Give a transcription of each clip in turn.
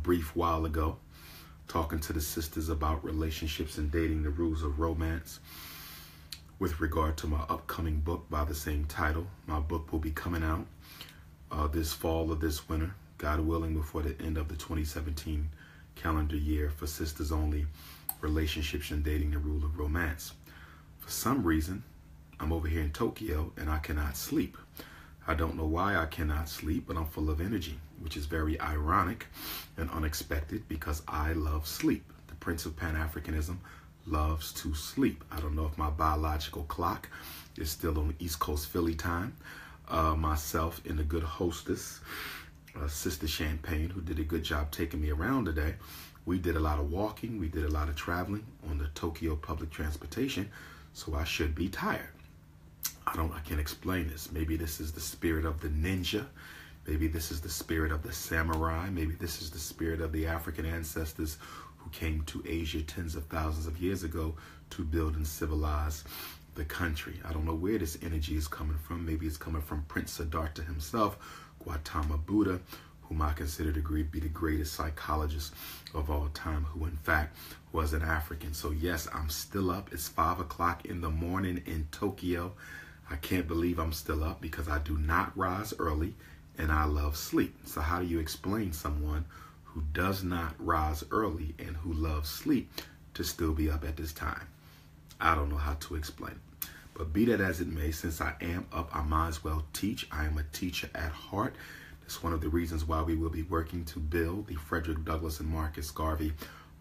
brief while ago, talking to the sisters about relationships and dating, the rules of romance, with regard to my upcoming book by the same title. My book will be coming out this fall or this winter, God willing, before the end of the 2017 calendar year, for sisters only, relationships and dating, the rule of romance. For some reason, I'm over here in Tokyo and I cannot sleep. I don't know why I cannot sleep, but I'm full of energy, which is very ironic and unexpected because I love sleep. The Prince of Pan-Africanism loves to sleep. I don't know if my biological clock is still on East Coast Philly time. Myself and the good hostess, Sister Champagne, who did a good job taking me around today, we did a lot of walking, we did a lot of traveling on the Tokyo public transportation, so I should be tired. I can't explain this. Maybe this is the spirit of the ninja. Maybe this is the spirit of the samurai. Maybe this is the spirit of the African ancestors who came to Asia tens of thousands of years ago to build and civilize the country. I don't know where this energy is coming from. Maybe it's coming from Prince Siddhartha himself, Gautama Buddha, whom I consider to be the greatest psychologist of all time, who in fact was an African. So yes, I'm still up. It's 5 o'clock in the morning in Tokyo. I can't believe I'm still up because I do not rise early and I love sleep. So how do you explain someone who does not rise early and who loves sleep to still be up at this time? I don't know how to explain it. But be that as it may, since I am up, I might as well teach. I am a teacher at heart. That's one of the reasons why we will be working to build the Frederick Douglass and Marcus Garvey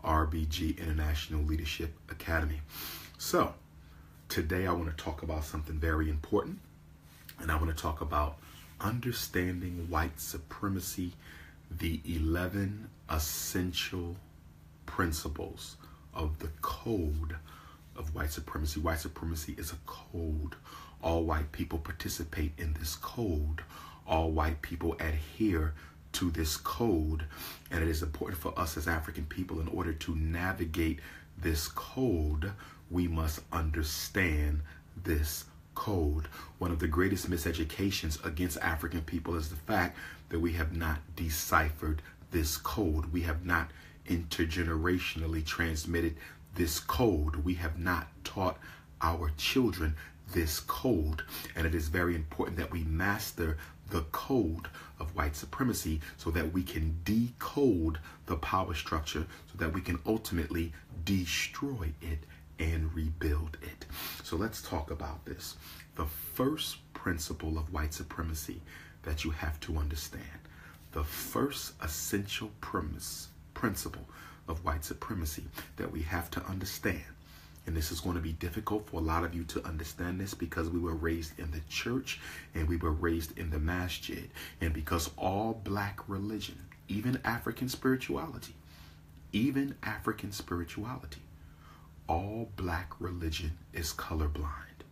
RBG International Leadership Academy. So today I want to talk about something very important, and I want to talk about understanding white supremacy, the 11 essential principles of the code of white supremacy. White supremacy is a code. All white people participate in this code. All white people adhere to this code, and it is important for us as African people, in order to navigate this code, we must understand this code. One of the greatest miseducations against African people is the fact that we have not deciphered this code. We have not intergenerationally transmitted this code. We have not taught our children this code. And it is very important that we master the code of white supremacy so that we can decode the power structure, so that we can ultimately destroy it and rebuild it. So let's talk about this. The first principle of white supremacy that you have to understand, the first essential principle of white supremacy that we have to understand, and this is going to be difficult for a lot of you to understand this because we were raised in the church and we were raised in the masjid, and because all black religion, even African spirituality, all black religion is colorblind.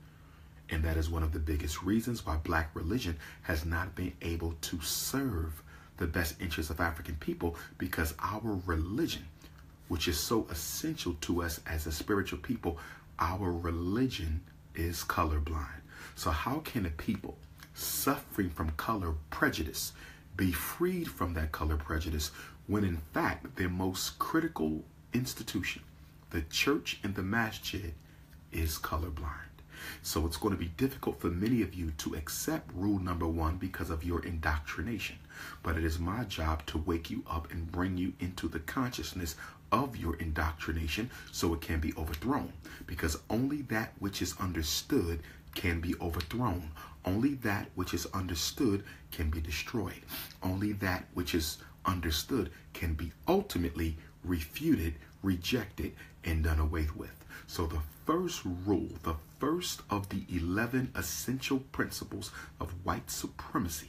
And that is one of the biggest reasons why black religion has not been able to serve the best interests of African people, because our religion, which is so essential to us as a spiritual people, our religion is colorblind. So how can a people suffering from color prejudice be freed from that color prejudice when in fact their most critical institution, the church and the masjid, is colorblind? So it's going to be difficult for many of you to accept rule number 1 because of your indoctrination. But it is my job to wake you up and bring you into the consciousness of your indoctrination so it can be overthrown. Because only that which is understood can be overthrown. Only that which is understood can be destroyed. Only that which is understood can be ultimately refuted, rejected, and done away with. So the first rule, the first of the 11 essential principles of white supremacy,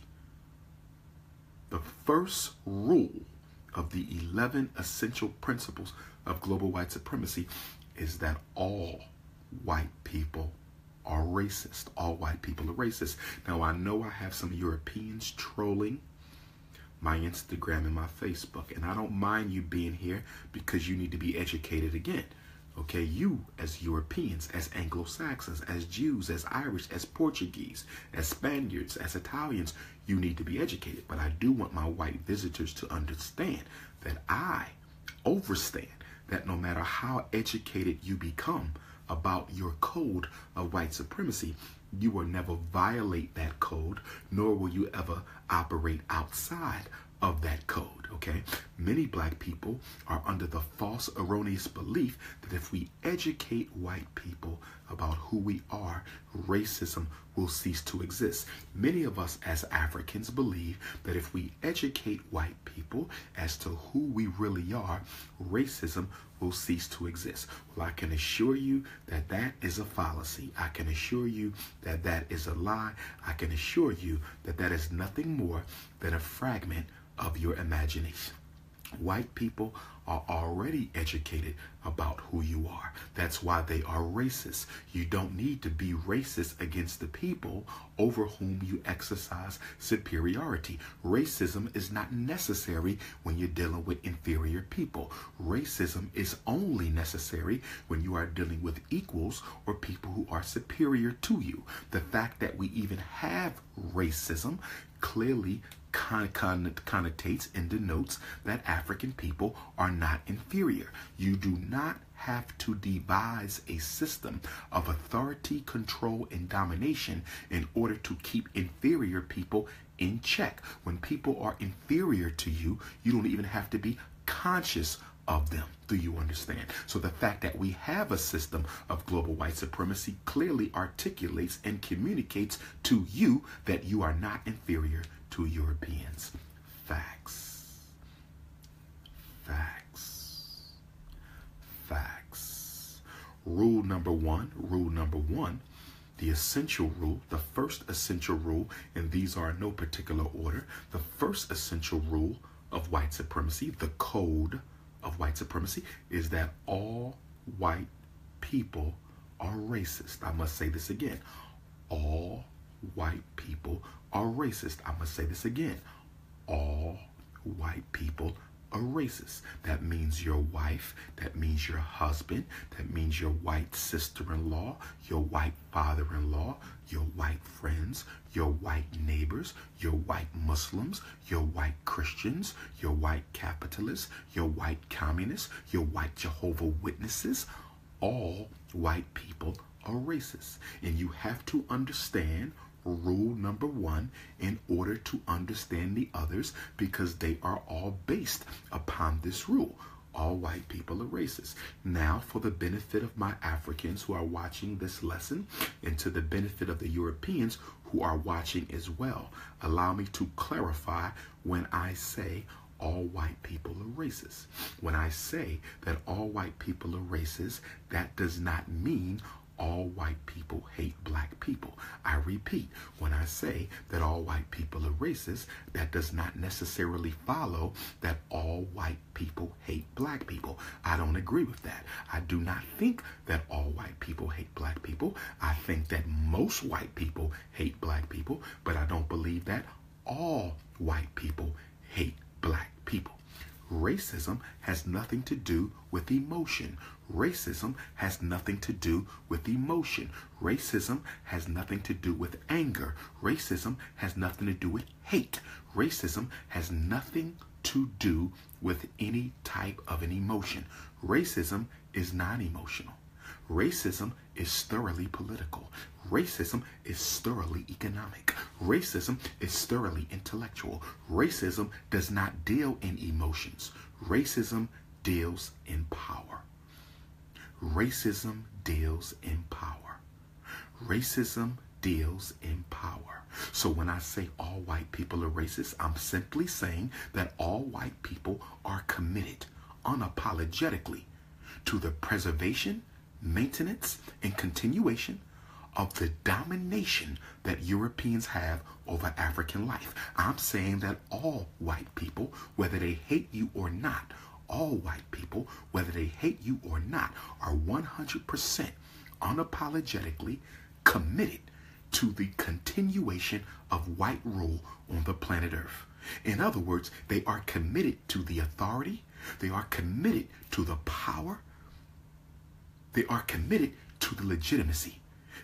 the first rule of the 11 essential principles of global white supremacy is that all white people are racist. All white people are racist. Now, I know I have some Europeans trolling my Instagram and my Facebook, and I don't mind you being here because you need to be educated again. Okay, you as Europeans, as Anglo-Saxons, as Jews, as Irish, as Portuguese, as Spaniards, as Italians, you need to be educated. But I do want my white visitors to understand that I overstand that no matter how educated you become about your code of white supremacy, you will never violate that code, nor will you ever operate outside of that code, okay? Many black people are under the false, erroneous belief that if we educate white people about who we are, racism will cease to exist. Many of us as Africans believe that if we educate white people as to who we really are, racism will cease to exist. Well, I can assure you that that is a fallacy. I can assure you that that is a lie. I can assure you that that is nothing more than a fragment of your imagination. White people are already educated about who you are. That's why they are racist. You don't need to be racist against the people over whom you exercise superiority. Racism is not necessary when you're dealing with inferior people. Racism is only necessary when you are dealing with equals or people who are superior to you. The fact that we even have racism clearly connotates and denotes that African people are not inferior. You do not have to devise a system of authority, control, and domination in order to keep inferior people in check. When people are inferior to you, you don't even have to be conscious of them. Do you understand? So the fact that we have a system of global white supremacy clearly articulates and communicates to you that you are not inferior to Europeans. Facts. Facts. Facts. Rule number one, the essential rule, the first essential rule, and these are in no particular order, the first essential rule of white supremacy, the code of white supremacy, is that all white people are racist. I must say this again. All white people are racist. I must say this again. All white people are racist. That means your wife, that means your husband, that means your white sister-in-law, your white father-in-law, your white friends, your white neighbors, your white Muslims, your white Christians, your white capitalists, your white communists, your white Jehovah's Witnesses. All white people are racist. And you have to understand rule number one in order to understand the others, because they are all based upon this rule. All white people are racist. Now, for the benefit of my Africans who are watching this lesson, and to the benefit of the Europeans who are watching as well, allow me to clarify when I say all white people are racist. When I say that all white people are racist, that does not mean all white people hate black people. I repeat, when I say that all white people are racist, that does not necessarily follow that all white people hate black people. I don't agree with that. I do not think that all white people hate black people. I think that most white people hate black people, but I don't believe that all white people hate black people. Racism has nothing to do with emotion. Racism has nothing to do with emotion. Racism has nothing to do with anger. Racism has nothing to do with hate. Racism has nothing to do with any type of an emotion. Racism is non-emotional. Racism is thoroughly political. Racism is thoroughly economic. Racism is thoroughly intellectual. Racism does not deal in emotions. Racism deals in power. Racism deals in power. Racism deals in power. So when I say all white people are racist, I'm simply saying that all white people are committed unapologetically to the preservation, maintenance, and continuation of the domination that Europeans have over African life. I'm saying that all white people, whether they hate you or not, all white people, whether they hate you or not, are 100% unapologetically committed to the continuation of white rule on the planet Earth. In other words, they are committed to the authority, they are committed to the power, They are committed to the legitimacy.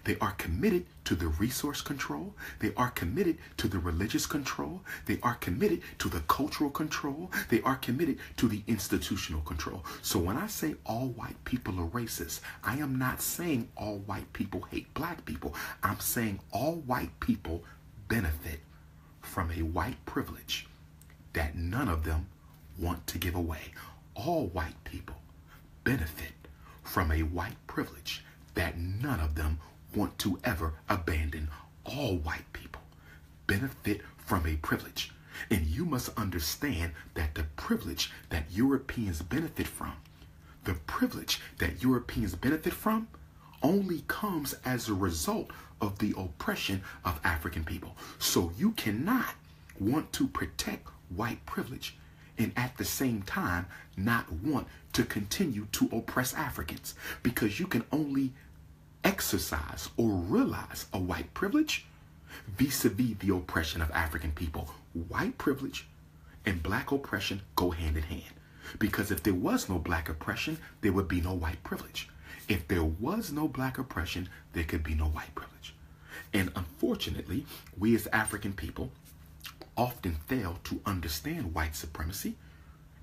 They are committed to the resource control. They are committed to the religious control. They are committed to the cultural control. They are committed to the institutional control. So when I say all white people are racist, I am not saying all white people hate black people. I'm saying all white people benefit from a white privilege that none of them want to give away. All white people benefit from a white privilege that none of them want to ever abandon. All white people benefit from a privilege. And you must understand that the privilege that Europeans benefit from, the privilege that Europeans benefit from only comes as a result of the oppression of African people. So you cannot want to protect white privilege and at the same time not want to continue to oppress Africans, because you can only exercise or realize a white privilege vis-a-vis the oppression of African people. White privilege and black oppression go hand in hand, because if there was no black oppression, there would be no white privilege. If there was no black oppression, there could be no white privilege. And unfortunately, we as African people often fail to understand white supremacy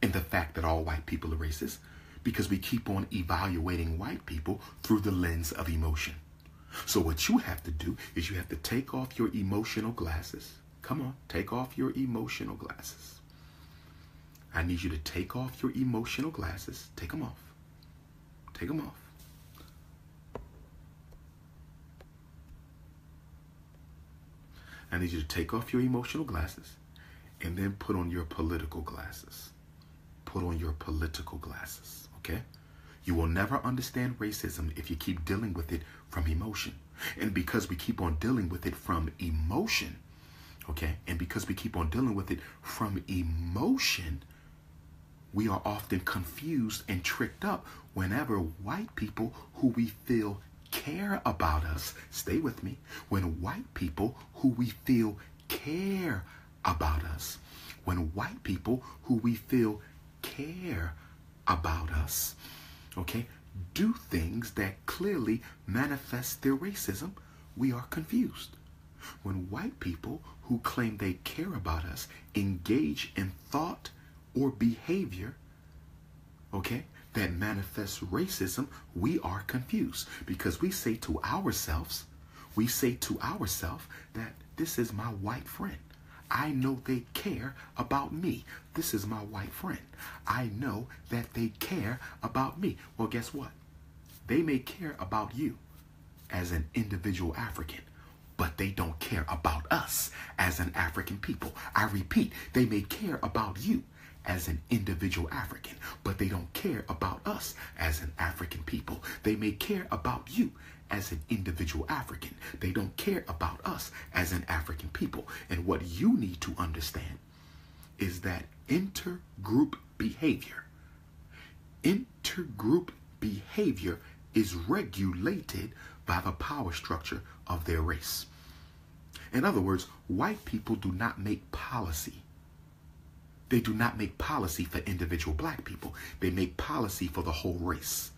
and the fact that all white people are racist, because we keep on evaluating white people through the lens of emotion. So what you have to do is you have to take off your emotional glasses. Come on, take off your emotional glasses. I need you to take off your emotional glasses. Take them off. Take them off. I need you to take off your emotional glasses and then put on your political glasses. Put on your political glasses, okay? You will never understand racism if you keep dealing with it from emotion. And because we keep on dealing with it from emotion, okay? And because we keep on dealing with it from emotion, we are often confused and tricked up whenever white people who we feel care about us, stay with me, when white people who we feel care about us, when white people who we feel care about us, okay, do things that clearly manifest their racism, we are confused. When white people who claim they care about us engage in thought or behavior, okay, that manifests racism, we are confused, because we say to ourselves that this is my white friend. I know they care about me. This is my white friend. I know that they care about me. Well, guess what? They may care about you as an individual African, but they don't care about us as an African people. I repeat, they may care about you as an individual African, but they don't care about us as an African people. They may care about you as an individual African. They don't care about us as an African people. And what you need to understand is that intergroup behavior is regulated by the power structure of their race. In other words, white people do not make policy. They do not make policy for individual black people. They make policy for the whole race.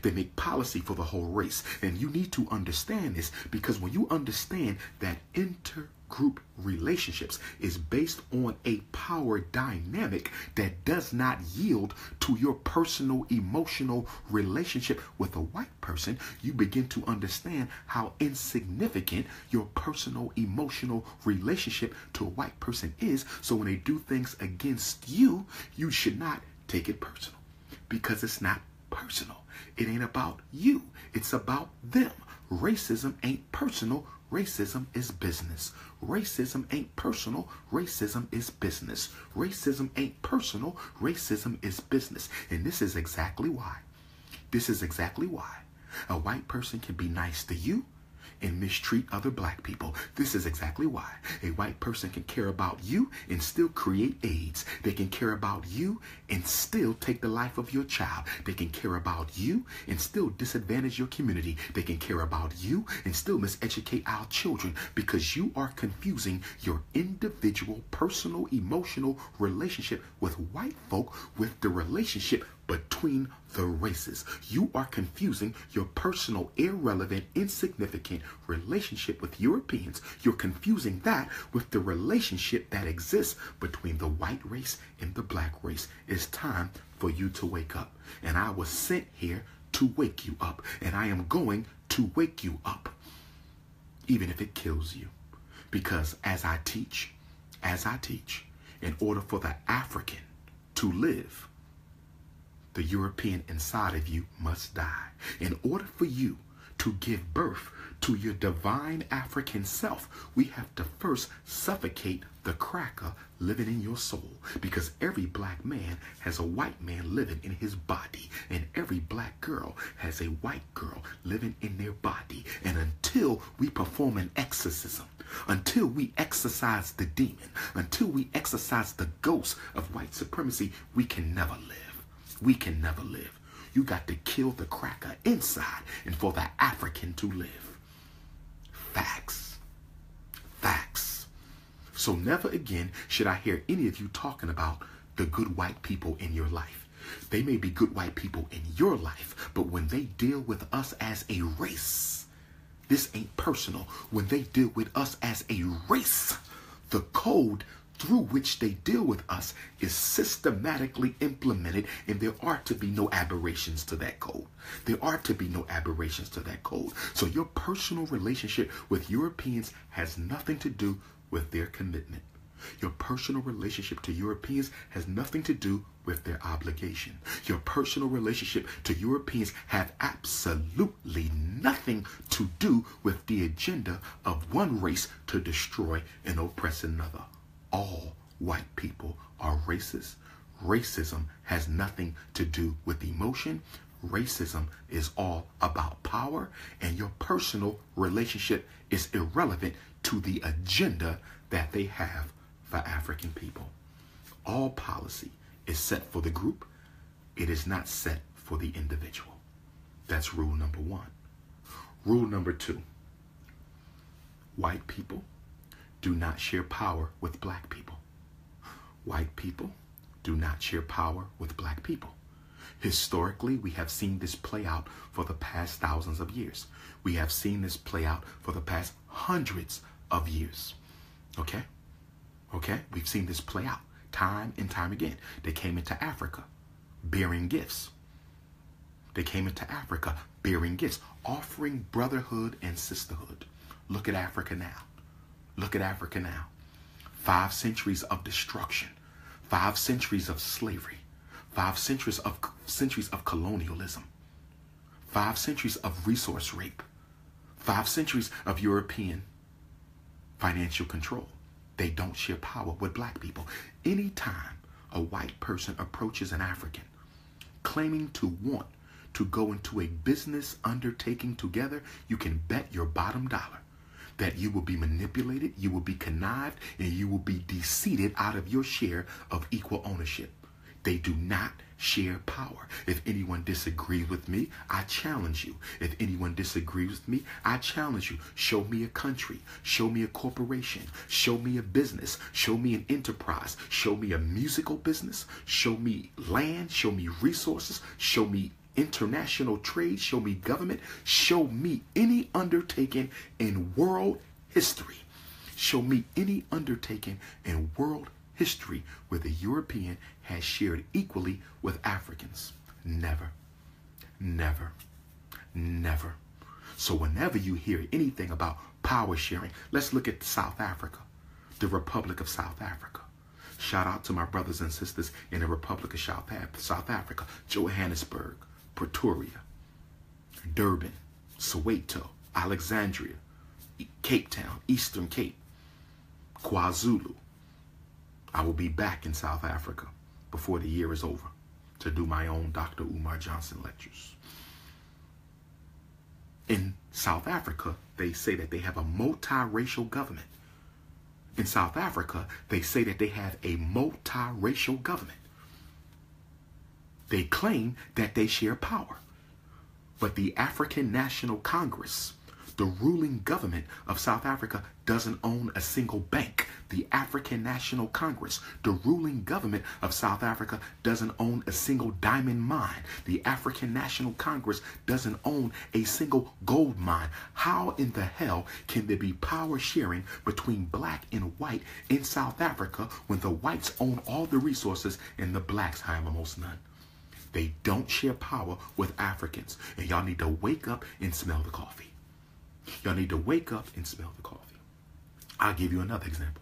They make policy for the whole race. And you need to understand this, because when you understand that intergroup relationships is based on a power dynamic that does not yield to your personal emotional relationship with a white person, you begin to understand how insignificant your personal emotional relationship to a white person is. So when they do things against you, you should not take it personal, because it's not personal. It ain't about you. It's about them. Racism ain't personal. Racism is business. Racism ain't personal. Racism is business. Racism ain't personal. Racism is business. And this is exactly why. A white person can be nice to you and mistreat other black people. This is exactly why a white person can care about you and still create AIDS. They can care about you and still take the life of your child. They can care about you and still disadvantage your community. They can care about you and still miseducate our children, because you are confusing your individual, personal, emotional relationship with white folk with the relationship between the races. You are confusing your personal, irrelevant, insignificant relationship with Europeans. You're confusing that with the relationship that exists between the white race and the black race. It's time for you to wake up. And I was sent here to wake you up. And I am going to wake you up, even if it kills you. Because as I teach, in order for the African to live, the European inside of you must die. In order for you to give birth to your divine African self, we have to first suffocate the cracker living in your soul. Because every black man has a white man living in his body, and every black girl has a white girl living in their body. And until we perform an exorcism, until we exorcise the demon, until we exorcise the ghost of white supremacy, we can never live. We can never live. You got to kill the cracker inside and for the African to live. Facts. Facts. So never again should I hear any of you talking about the good white people in your life. They may be good white people in your life, but when they deal with us as a race, this ain't personal. When they deal with us as a race, the code through which they deal with us is systematically implemented, and there are to be no aberrations to that code. There are to be no aberrations to that code. So your personal relationship with Europeans has nothing to do with their commitment. Your personal relationship to Europeans has nothing to do with their obligation. Your personal relationship to Europeans have absolutely nothing to do with the agenda of one race to destroy and oppress another. All white people are racist. Racism has nothing to do with emotion. Racism is all about power, and your personal relationship is irrelevant to the agenda that they have for African people. All policy is set for the group. It is not set for the individual. That's rule number one. Rule number two. White people do not share power with black people. White people do not share power with black people. Historically, we have seen this play out for the past thousands of years. We have seen this play out for the past hundreds of years. Okay? We've seen this play out time and time again. They came into Africa bearing gifts. They came into Africa bearing gifts, offering brotherhood and sisterhood. Look at Africa now. Look at Africa now. 5 centuries of destruction, 5 centuries of slavery, 5 centuries of colonialism, 5 centuries of resource rape, 5 centuries of European financial control. They don't share power with black people. Anytime a white person approaches an African claiming to want to go into a business undertaking together, you can bet your bottom dollar that you will be manipulated, you will be connived, and you will be deceived out of your share of equal ownership. They do not share power. If anyone disagrees with me, I challenge you. If anyone disagrees with me, I challenge you. Show me a country. Show me a corporation. Show me a business. Show me an enterprise. Show me a musical business. Show me land. Show me resources. Show me international trade. Show me government. Show me any undertaking in world history. Show me any undertaking in world history where the European has shared equally with Africans. Never, never, never. So whenever you hear anything about power sharing, let's look at South Africa, the Republic of South Africa. Shout out to my brothers and sisters in the Republic of South Africa, Johannesburg, Pretoria, Durban, Soweto, Alexandria, Cape Town, Eastern Cape, KwaZulu. I will be back in South Africa before the year is over to do my own Dr. Umar Johnson lectures. In South Africa, they say that they have a multiracial government. In South Africa, they say that they have a multiracial government. They claim that they share power. But the African National Congress, The ruling government of South Africa doesn't own a single bank. The African National Congress, the ruling government of South Africa, doesn't own a single diamond mine. The African National Congress doesn't own a single gold mine. How in the hell can there be power sharing between black and white in South Africa when the whites own all the resources and the blacks have almost none? They don't share power with Africans. And y'all need to wake up and smell the coffee. Y'all need to wake up and smell the coffee. I'll give you another example.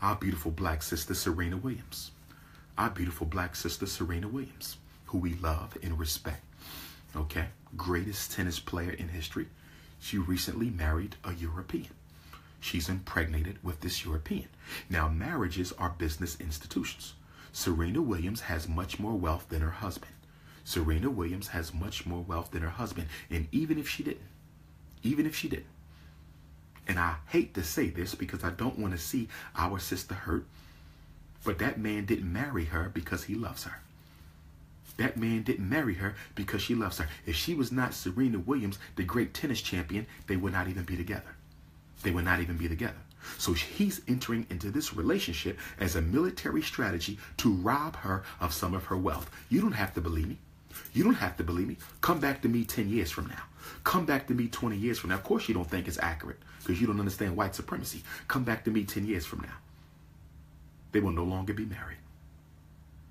Our beautiful black sister, Serena Williams. Our beautiful black sister, Serena Williams, who we love and respect. Okay? Greatest tennis player in history. She recently married a European. She's impregnated with this European. Now, marriages are business institutions. Serena Williams has much more wealth than her husband. Serena Williams has much more wealth than her husband. And even if she didn't, and I hate to say this because I don't want to see our sister hurt, but that man didn't marry her because he loves her. That man didn't marry her because she loves her. If she was not Serena Williams, the great tennis champion, they would not even be together. They would not even be together. So he's entering into this relationship as a military strategy to rob her of some of her wealth. You don't have to believe me. You don't have to believe me. Come back to me 10 years from now. Come back to me 20 years from now. Of course you don't think it's accurate because you don't understand white supremacy. Come back to me 10 years from now. They will no longer be married.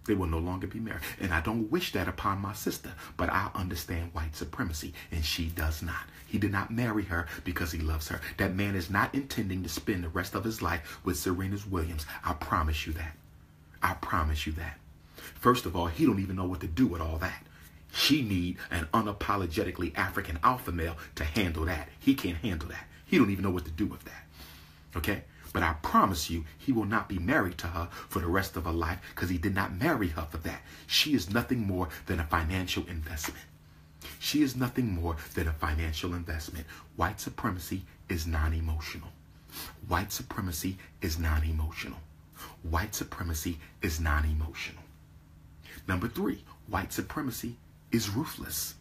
They will no longer be married. And I don't wish that upon my sister, but I understand white supremacy, and she does not. He did not marry her because he loves her. That man is not intending to spend the rest of his life with Serena Williams. I promise you that. I promise you that. First of all, he don't even know what to do with all that. She need an unapologetically African alpha male to handle that. He can't handle that. He don't even know what to do with that. Okay? But I promise you, he will not be married to her for the rest of her life because he did not marry her for that. She is nothing more than a financial investment. She is nothing more than a financial investment. White supremacy is non-emotional. White supremacy is non-emotional. White supremacy is non-emotional. Number 3, white supremacy is ruthless.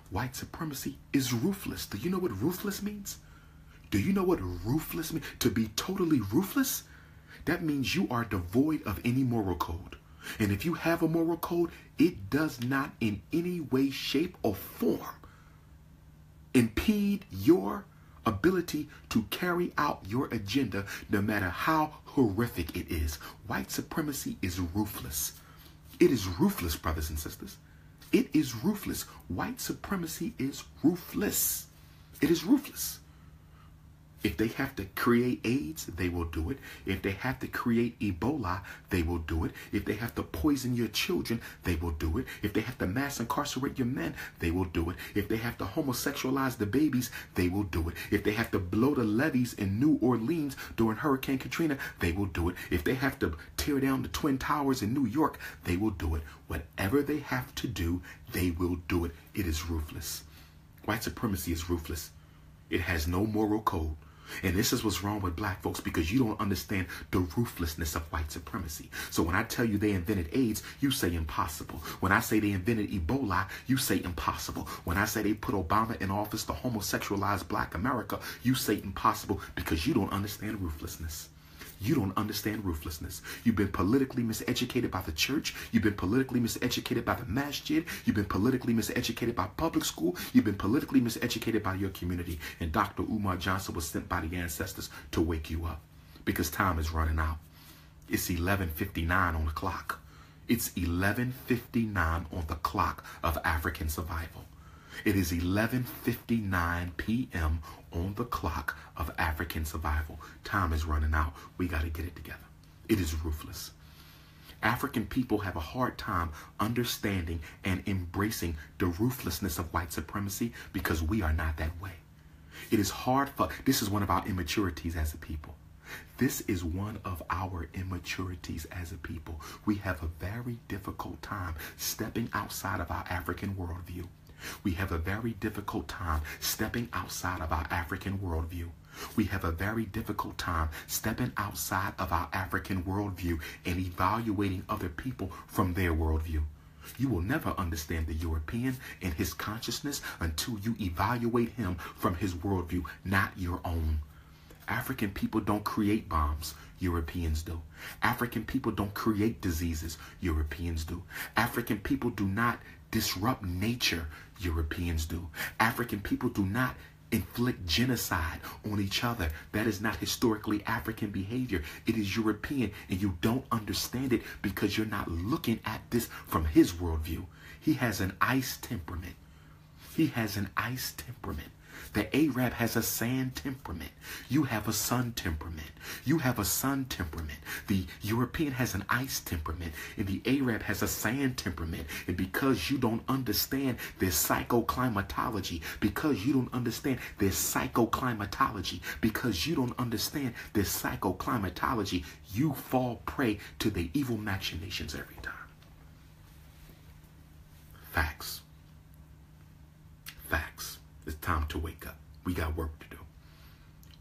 White supremacy is ruthless. Do you know what ruthless means? Do you know what ruthless means? To be totally ruthless? That means you are devoid of any moral code. And if you have a moral code, it does not in any way, shape, or form impede your ability to carry out your agenda, no matter how horrific it is. White supremacy is ruthless. It is ruthless, brothers and sisters. It is ruthless. White supremacy is ruthless. It is ruthless. If they have to create AIDS, they will do it. If they have to create Ebola, they will do it. If they have to poison your children, they will do it. If they have to mass incarcerate your men, they will do it. If they have to homosexualize the babies, they will do it. If they have to blow the levees in New Orleans during Hurricane Katrina, they will do it. If they have to tear down the Twin Towers in New York, they will do it. Whatever they have to do, they will do it. It is ruthless. White supremacy is ruthless. It has no moral code. And this is what's wrong with black folks, because you don't understand the ruthlessness of white supremacy. So when I tell you they invented AIDS, you say impossible. When I say they invented Ebola, you say impossible. When I say they put Obama in office to homosexualize black America, you say impossible, because you don't understand ruthlessness. You don't understand ruthlessness. You've been politically miseducated by the church. You've been politically miseducated by the masjid. You've been politically miseducated by public school. You've been politically miseducated by your community. And Dr. Umar Johnson was sent by the ancestors to wake you up, because time is running out. It's 11:59 on the clock. It's 11:59 on the clock of African survival. It is 11:59 p.m. on the clock of African survival. Time is running out. We got to get it together. It is ruthless. African people have a hard time understanding and embracing the ruthlessness of white supremacy, because we are not that way. It is hard for, this is one of our immaturities as a people. This is one of our immaturities as a people. We have a very difficult time stepping outside of our African worldview. We have a very difficult time stepping outside of our African worldview. We have a very difficult time stepping outside of our African worldview and evaluating other people from their worldview. You will never understand the European and his consciousness until you evaluate him from his worldview, not your own. African people don't create bombs. Europeans do. African people don't create diseases. Europeans do. African people do not disrupt nature. Europeans do. African people do not inflict genocide on each other. That is not historically African behavior. It is European, and you don't understand it because you're not looking at this from his worldview. He has an ice temperament. He has an ice temperament. The Arab has a sand temperament. You have a sun temperament. You have a sun temperament. The European has an ice temperament, and the Arab has a sand temperament. And because you don't understand their psychoclimatology, because you don't understand their psychoclimatology, because you don't understand their psychoclimatology, you fall prey to their evil machinations every time. Facts. Facts. It's time to wake up. We got work to do.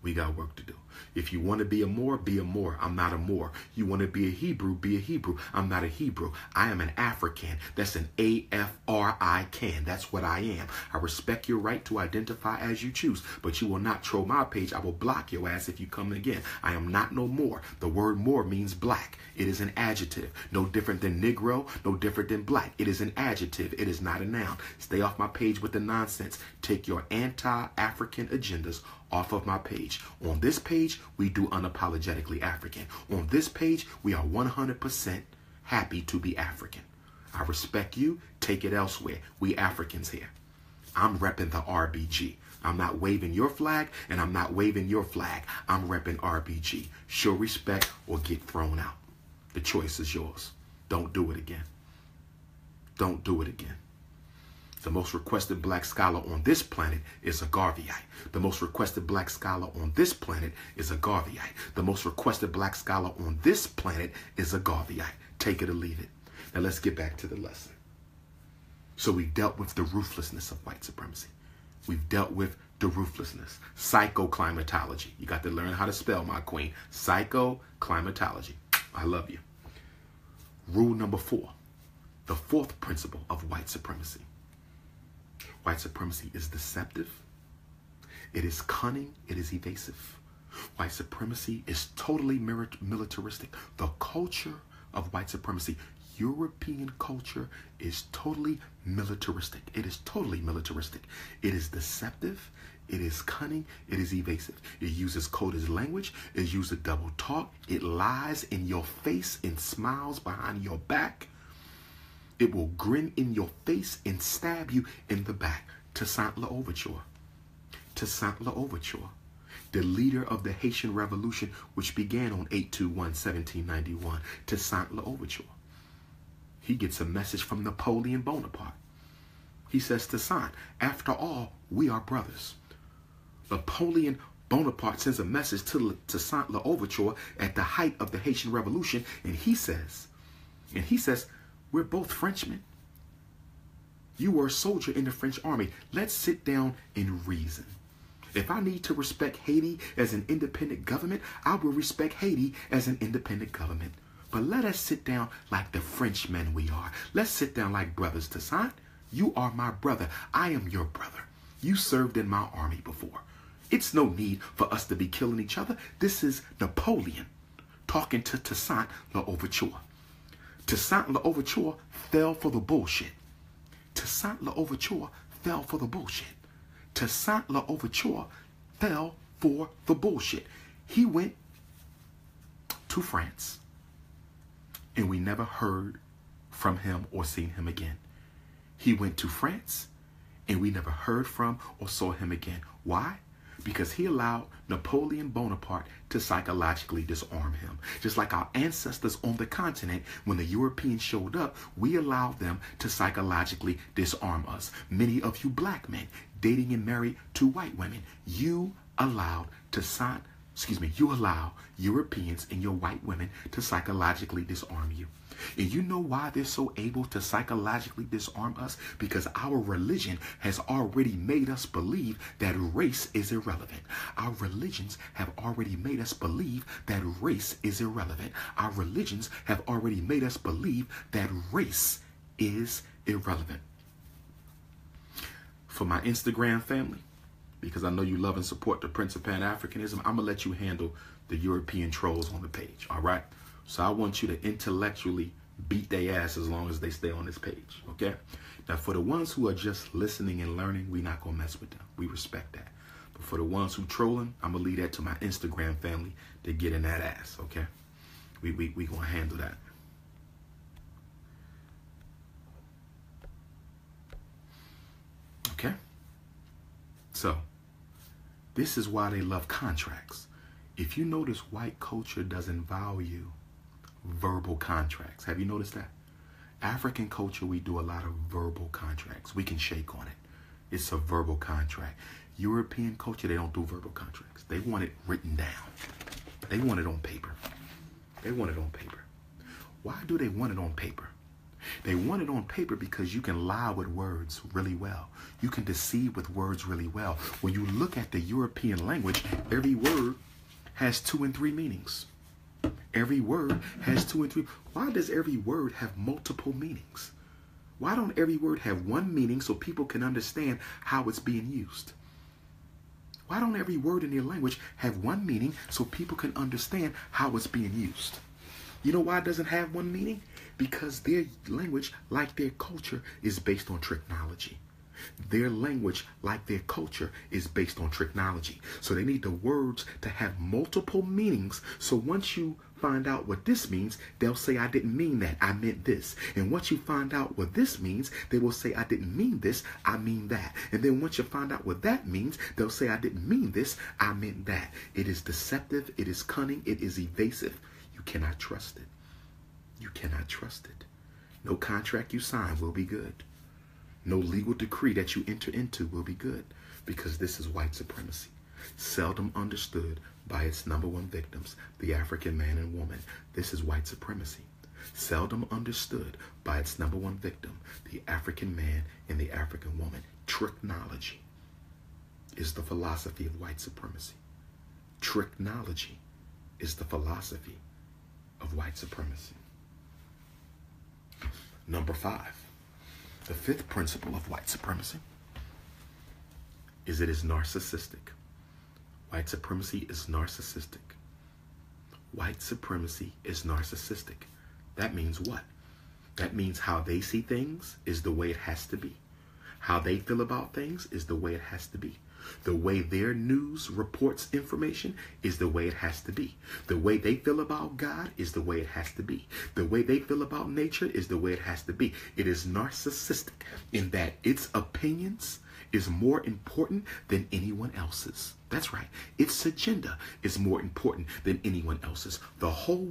We got work to do. If you want to be a Moor, be a Moor. I'm not a Moor. You want to be a Hebrew, be a Hebrew. I'm not a Hebrew. I am an African. That's an A-F-R-I-Can. That's what I am. I respect your right to identify as you choose, but you will not troll my page. I will block your ass if you come again. I am not no Moor. The word Moor means black. It is an adjective. No different than Negro, no different than black. It is an adjective. It is not a noun. Stay off my page with the nonsense. Take your anti-African agendas off of my page. On this page, we do unapologetically African. On this page, we are 100% happy to be African. I respect you. Take it elsewhere. We Africans here. I'm repping the RBG. I'm not waving your flag, and I'm not waving your flag. I'm repping RBG. Show respect or get thrown out. The choice is yours. Don't do it again. Don't do it again. The most requested black scholar on this planet is a Garveyite. The most requested black scholar on this planet is a Garveyite. The most requested black scholar on this planet is a Garveyite. Take it or leave it. Now let's get back to the lesson. So we dealt with the ruthlessness of white supremacy. We've dealt with the ruthlessness. Psychoclimatology. You got to learn how to spell, my queen. Psychoclimatology. I love you. Rule number 4. The fourth principle of white supremacy. White supremacy is deceptive. It is cunning. It is evasive. White supremacy is totally militaristic. The culture of white supremacy, European culture, is totally militaristic. It is totally militaristic. It is deceptive. It is cunning. It is evasive. It uses coded language. It uses double talk. It lies in your face and smiles behind your back. It will grin in your face and stab you in the back. Toussaint L'Ouverture. Toussaint L'Ouverture, the leader of the Haitian Revolution, which began on 8/21/1791. Toussaint L'Ouverture. He gets a message from Napoleon Bonaparte. He says, Toussaint, after all, we are brothers. Napoleon Bonaparte sends a message to Toussaint L'Ouverture at the height of the Haitian Revolution, and he says, we're both Frenchmen. You were a soldier in the French army. Let's sit down and reason. If I need to respect Haiti as an independent government, I will respect Haiti as an independent government. But let us sit down like the Frenchmen we are. Let's sit down like brothers. Toussaint, you are my brother. I am your brother. You served in my army before. It's no need for us to be killing each other. This is Napoleon talking to Toussaint L'Ouverture. Toussaint L'Ouverture fell for the bullshit. Toussaint L'Ouverture fell for the bullshit. Toussaint L'Ouverture fell for the bullshit. He went to France, and we never heard from him or seen him again. He went to France, and we never heard from or saw him again. Why? Because he allowed Napoleon Bonaparte to psychologically disarm him. Just like our ancestors on the continent, when the Europeans showed up, we allowed them to psychologically disarm us. Many of you black men dating and married to white women, you allowed Europeans and your white women to psychologically disarm you. And you know why they're so able to psychologically disarm us? Because our religion has already made us believe that race is irrelevant. Our religions have already made us believe that race is irrelevant. Our religions have already made us believe that race is irrelevant. For my Instagram family, because I know you love and support the Prince of Pan-Africanism, I'm going to let you handle the European trolls on the page, all right? So I want you to intellectually beat their ass as long as they stay on this page, okay? Now, for the ones who are just listening and learning, we're not going to mess with them. We respect that. But for the ones who trolling, I'm going to leave that to my Instagram family to get in that ass, okay? We going to handle that. Okay? So, this is why they love contracts. If you notice, white culture doesn't value verbal contracts. Have you noticed that? African culture, we do a lot of verbal contracts. We can shake on it. It's a verbal contract. European culture, they don't do verbal contracts. They want it written down. They want it on paper. They want it on paper. Why do they want it on paper? They want it on paper because you can lie with words really well. You can deceive with words really well. When you look at the European language, every word has 2 and 3 meanings. Every word has 2 and 3. Why does every word have multiple meanings? Why don't every word have one meaning so people can understand how it's being used? Why don't every word in their language have one meaning so people can understand how it's being used? You know why it doesn't have one meaning? Because their language, like their culture, is based on technology. Their language, like their culture, is based on technology. So they need the words to have multiple meanings. So once you find out what this means, they'll say, I didn't mean that, I meant this. And once you find out what this means, they will say, I didn't mean this, I mean that. And then once you find out what that means, they'll say, I didn't mean this, I meant that. It is deceptive, it is cunning, it is evasive. You cannot trust it. You cannot trust it. No contract you sign will be good. No legal decree that you enter into will be good, because this is white supremacy, seldom understood by its number one victims, the African man and woman. This is white supremacy, seldom understood by its number one victim, the African man and the African woman. Technology is the philosophy of white supremacy. Technology is the philosophy of white supremacy. Number 5. The 5th principle of white supremacy is it is narcissistic. White supremacy is narcissistic. White supremacy is narcissistic. That means what? That means how they see things is the way it has to be. How they feel about things is the way it has to be. The way their news reports information is the way it has to be. The way they feel about God is the way it has to be. The way they feel about nature is the way it has to be. It is narcissistic in that its opinions is more important than anyone else's. That's right. Its agenda is more important than anyone else's. The whole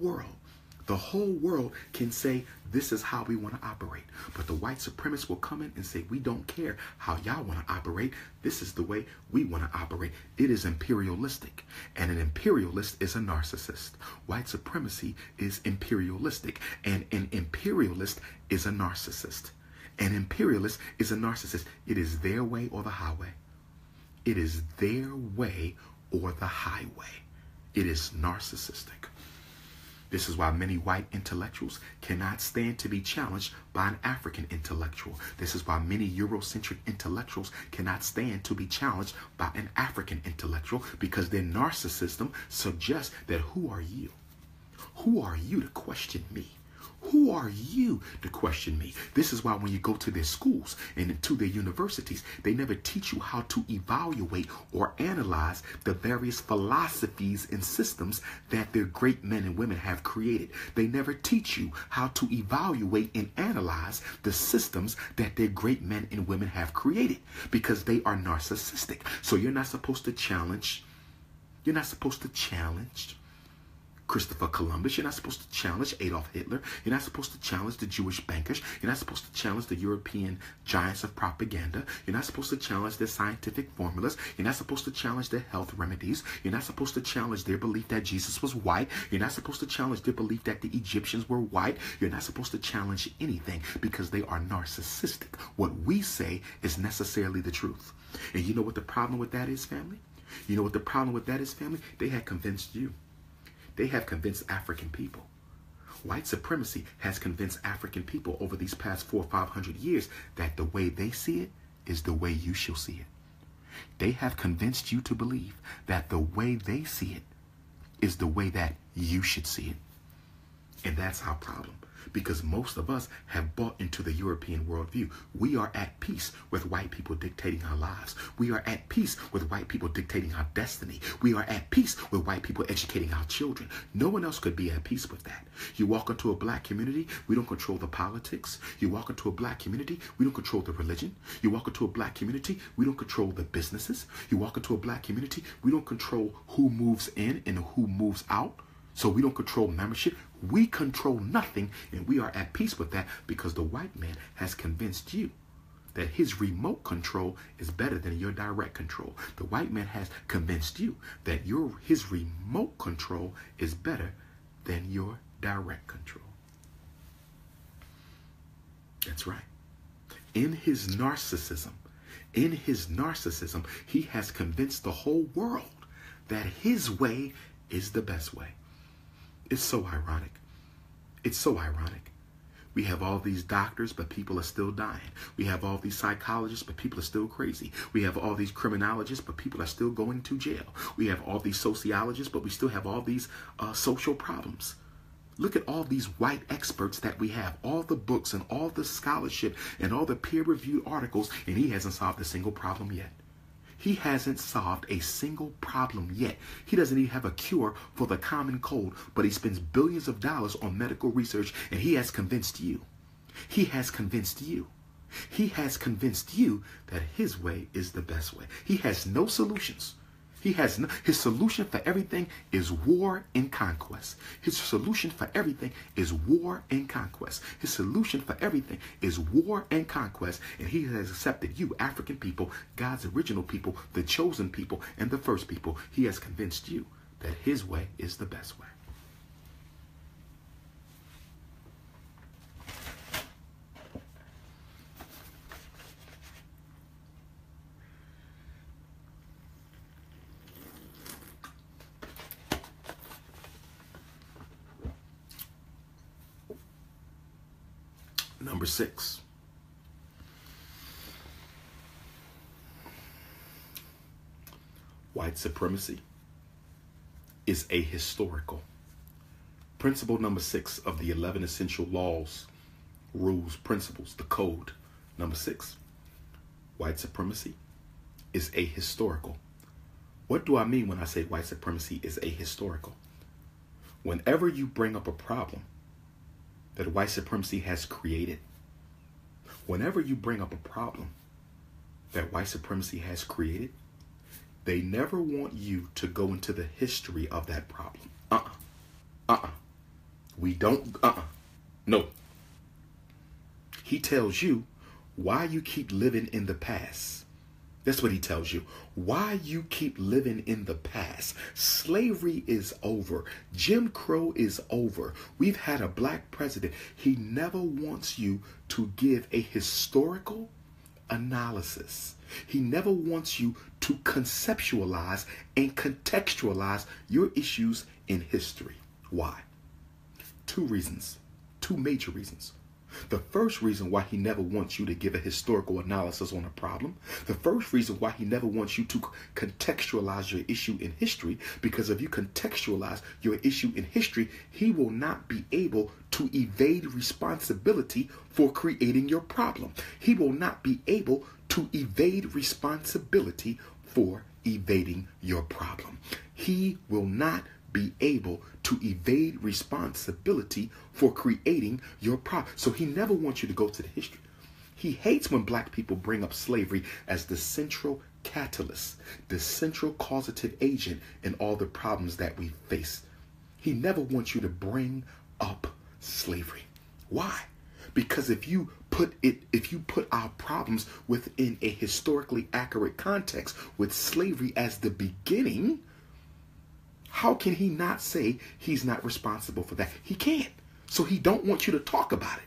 world can say, this is how we want to operate. But the white supremacists will come in and say, we don't care how y'all want to operate. This is the way we want to operate. It is imperialistic. And an imperialist is a narcissist. White supremacy is imperialistic. And an imperialist is a narcissist. An imperialist is a narcissist. It is their way or the highway. It is their way or the highway. It is narcissistic. This is why many white intellectuals cannot stand to be challenged by an African intellectual. This is why many Eurocentric intellectuals cannot stand to be challenged by an African intellectual, because their narcissism suggests that who are you? Who are you to question me? Who are you to question me? This is why when you go to their schools and to their universities, they never teach you how to evaluate or analyze the various philosophies and systems that their great men and women have created. They never teach you how to evaluate and analyze the systems that their great men and women have created, because they are narcissistic. So you're not supposed to challenge Christopher Columbus. You're not supposed to challenge Adolf Hitler. You're not supposed to challenge the Jewish bankers. You're not supposed to challenge the European giants of propaganda. You're not supposed to challenge their scientific formulas. You're not supposed to challenge their health remedies. You're not supposed to challenge their belief that Jesus was white. You're not supposed to challenge their belief that the Egyptians were white. You're not supposed to challenge anything, because they are narcissistic. What we say is necessarily the truth. And you know what the problem with that is, family? You know what the problem with that is, family? They had convinced you. They have convinced African people. White supremacy has convinced African people over these past 400 or 500 years that the way they see it is the way you shall see it. They have convinced you to believe that the way they see it is the way that you should see it. And that's our problem, because most of us have bought into the European worldview. We are at peace with white people dictating our lives. We are at peace with white people dictating our destiny. We are at peace with white people educating our children. No one else could be at peace with that. You walk into a black community, we don't control the politics. You walk into a black community, we don't control the religion. You walk into a black community, we don't control the businesses. You walk into a black community, we don't control who moves in and who moves out. So we don't control membership. We control nothing, and we are at peace with that because the white man has convinced you that his remote control is better than your direct control. The white man has convinced you that his remote control is better than your direct control. That's right. In his narcissism, he has convinced the whole world that his way is the best way. It's so ironic. It's so ironic. We have all these doctors, but people are still dying. We have all these psychologists, but people are still crazy. We have all these criminologists, but people are still going to jail. We have all these sociologists, but we still have all these social problems. Look at all these white experts that we have, all the books and all the scholarship and all the peer-reviewed articles, and he hasn't solved a single problem yet. He hasn't solved a single problem yet. He doesn't even have a cure for the common cold, but he spends billions of dollars on medical research, and he has convinced you. He has convinced you. He has convinced you that his way is the best way. He has no solutions. His solution for everything is war and conquest. His solution for everything is war and conquest. His solution for everything is war and conquest. And he has accepted you, African people, God's original people, the chosen people, and the first people. He has convinced you that his way is the best way. Number 6. White supremacy is ahistorical. Principle number 6 of the 11 essential laws, rules, principles, the code. Number 6. White supremacy is ahistorical. What do I mean when I say white supremacy is ahistorical? Whenever you bring up a problem that white supremacy has created, whenever you bring up a problem that white supremacy has created, they never want you to go into the history of that problem. We don't, no. He tells you why you keep living in the past. That's what he tells you. Why you keep living in the past. Slavery is over. Jim Crow is over. We've had a black president. He never wants you to give a historical analysis. He never wants you to conceptualize and contextualize your issues in history. Why? 2 reasons. 2 major reasons. The first reason why he never wants you to give a historical analysis on a problem, the first reason why he never wants you to contextualize your issue in history, because if you contextualize your issue in history, he will not be able to evade responsibility for creating your problem. He will not be able to evade responsibility for evading your problem. He will not be able to evade responsibility for creating your problem. So he never wants you to go to the history. He hates when black people bring up slavery as the central catalyst, the central causative agent in all the problems that we face. He never wants you to bring up slavery. Why? Because if you put our problems within a historically accurate context with slavery as the beginning, how can he not say he's not responsible for that? He can't. So he don't want you to talk about it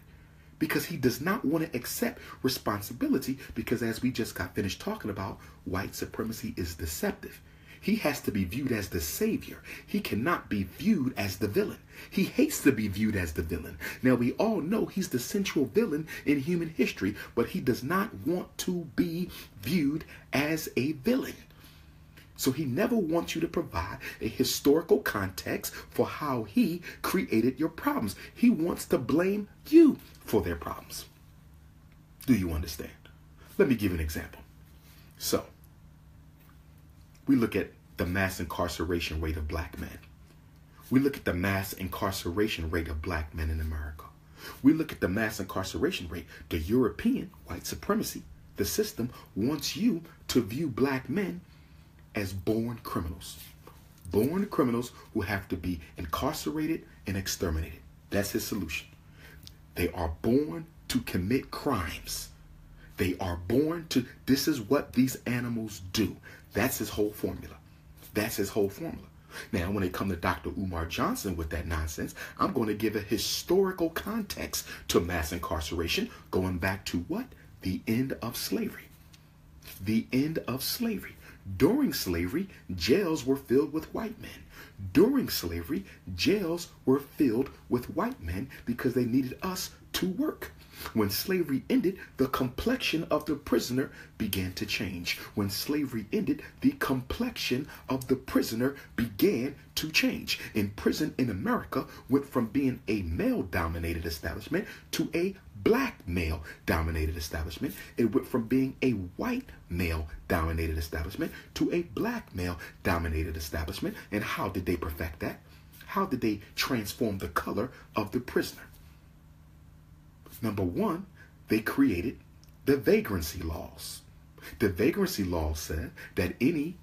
because he does not want to accept responsibility, because as we just got finished talking about, white supremacy is deceptive. He has to be viewed as the savior. He cannot be viewed as the villain. He hates to be viewed as the villain. Now, we all know he's the central villain in human history, but he does not want to be viewed as a villain. So he never wants you to provide a historical context for how he created your problems. He wants to blame you for their problems. Do you understand? Let me give you an example. So, we look at the mass incarceration rate of black men. We look at the mass incarceration rate of black men in America. We look at the mass incarceration rate. The European white supremacy, the system, wants you to view black men as born criminals. Born criminals who have to be incarcerated and exterminated. That's his solution. They are born to commit crimes. They are born to, this is what these animals do. That's his whole formula. That's his whole formula. Now, when it comes to Dr. Umar Johnson with that nonsense, I'm going to give a historical context to mass incarceration, going back to what? The end of slavery. The end of slavery. During slavery, jails were filled with white men. During slavery, jails were filled with white men because they needed us to work. When slavery ended, the complexion of the prisoner began to change. When slavery ended, the complexion of the prisoner began to change. And prison in America went from being a male-dominated establishment to a black male-dominated establishment. It went from being a white male-dominated establishment to a black male-dominated establishment. And how did they perfect that? How did they transform the color of the prisoner? Number one, they created the vagrancy laws. The vagrancy laws said that any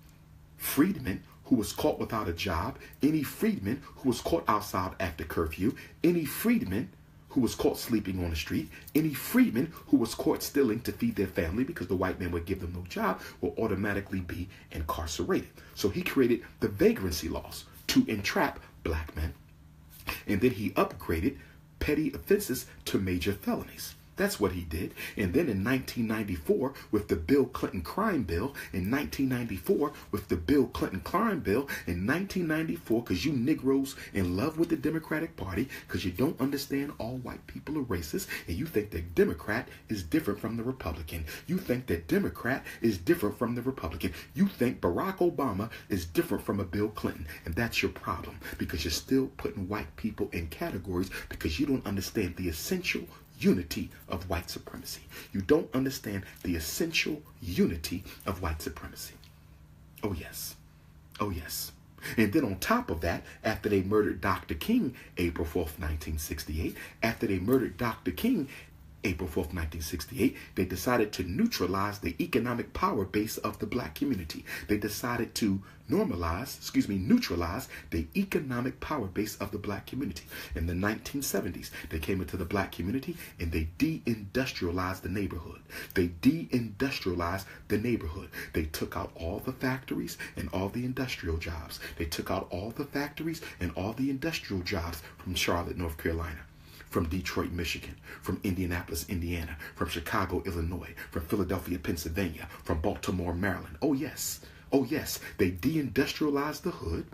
freedman who was caught without a job, any freedman who was caught outside after curfew, any freedman who was caught sleeping on the street, any freedman who was caught stealing to feed their family because the white man would give them no job, will automatically be incarcerated. So he created the vagrancy laws to entrap black men. And then he upgraded petty offenses to major felonies. That's what he did. And then in 1994, with the Bill Clinton crime bill, in 1994, with the Bill Clinton crime bill, in 1994, because you Negroes in love with the Democratic Party, because you don't understand all white people are racist, and you think that Democrat is different from the Republican. You think that Democrat is different from the Republican. You think Barack Obama is different from a Bill Clinton. And that's your problem, because you're still putting white people in categories because you don't understand the essential unity of white supremacy. You don't understand the essential unity of white supremacy. Oh yes. Oh yes. And then on top of that, after they murdered Dr. King, April 4th, 1968, after they murdered Dr. King, April 4th, 1968, they decided to neutralize the economic power base of the black community. They decided to neutralize the economic power base of the black community. In the 1970s, they came into the black community and they deindustrialized the neighborhood. They deindustrialized the neighborhood. They took out all the factories and all the industrial jobs. They took out all the factories and all the industrial jobs from Charlotte, North Carolina, from Detroit, Michigan, from Indianapolis, Indiana, from Chicago, Illinois, from Philadelphia, Pennsylvania, from Baltimore, Maryland. Oh yes, they deindustrialized the hood,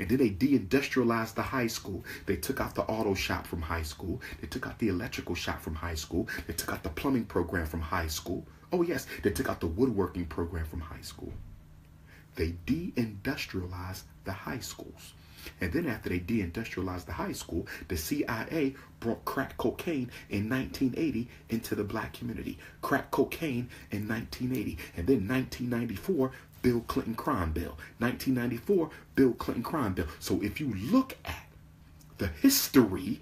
and then they deindustrialized the high school. They took out the auto shop from high school. They took out the electrical shop from high school. They took out the plumbing program from high school. Oh yes, they took out the woodworking program from high school. They deindustrialized the high schools. And then after they deindustrialized the high school, the CIA brought crack cocaine in 1980 into the black community. Crack cocaine in 1980. And then 1994, Bill Clinton crime bill. 1994, Bill Clinton crime bill. So if you look at the history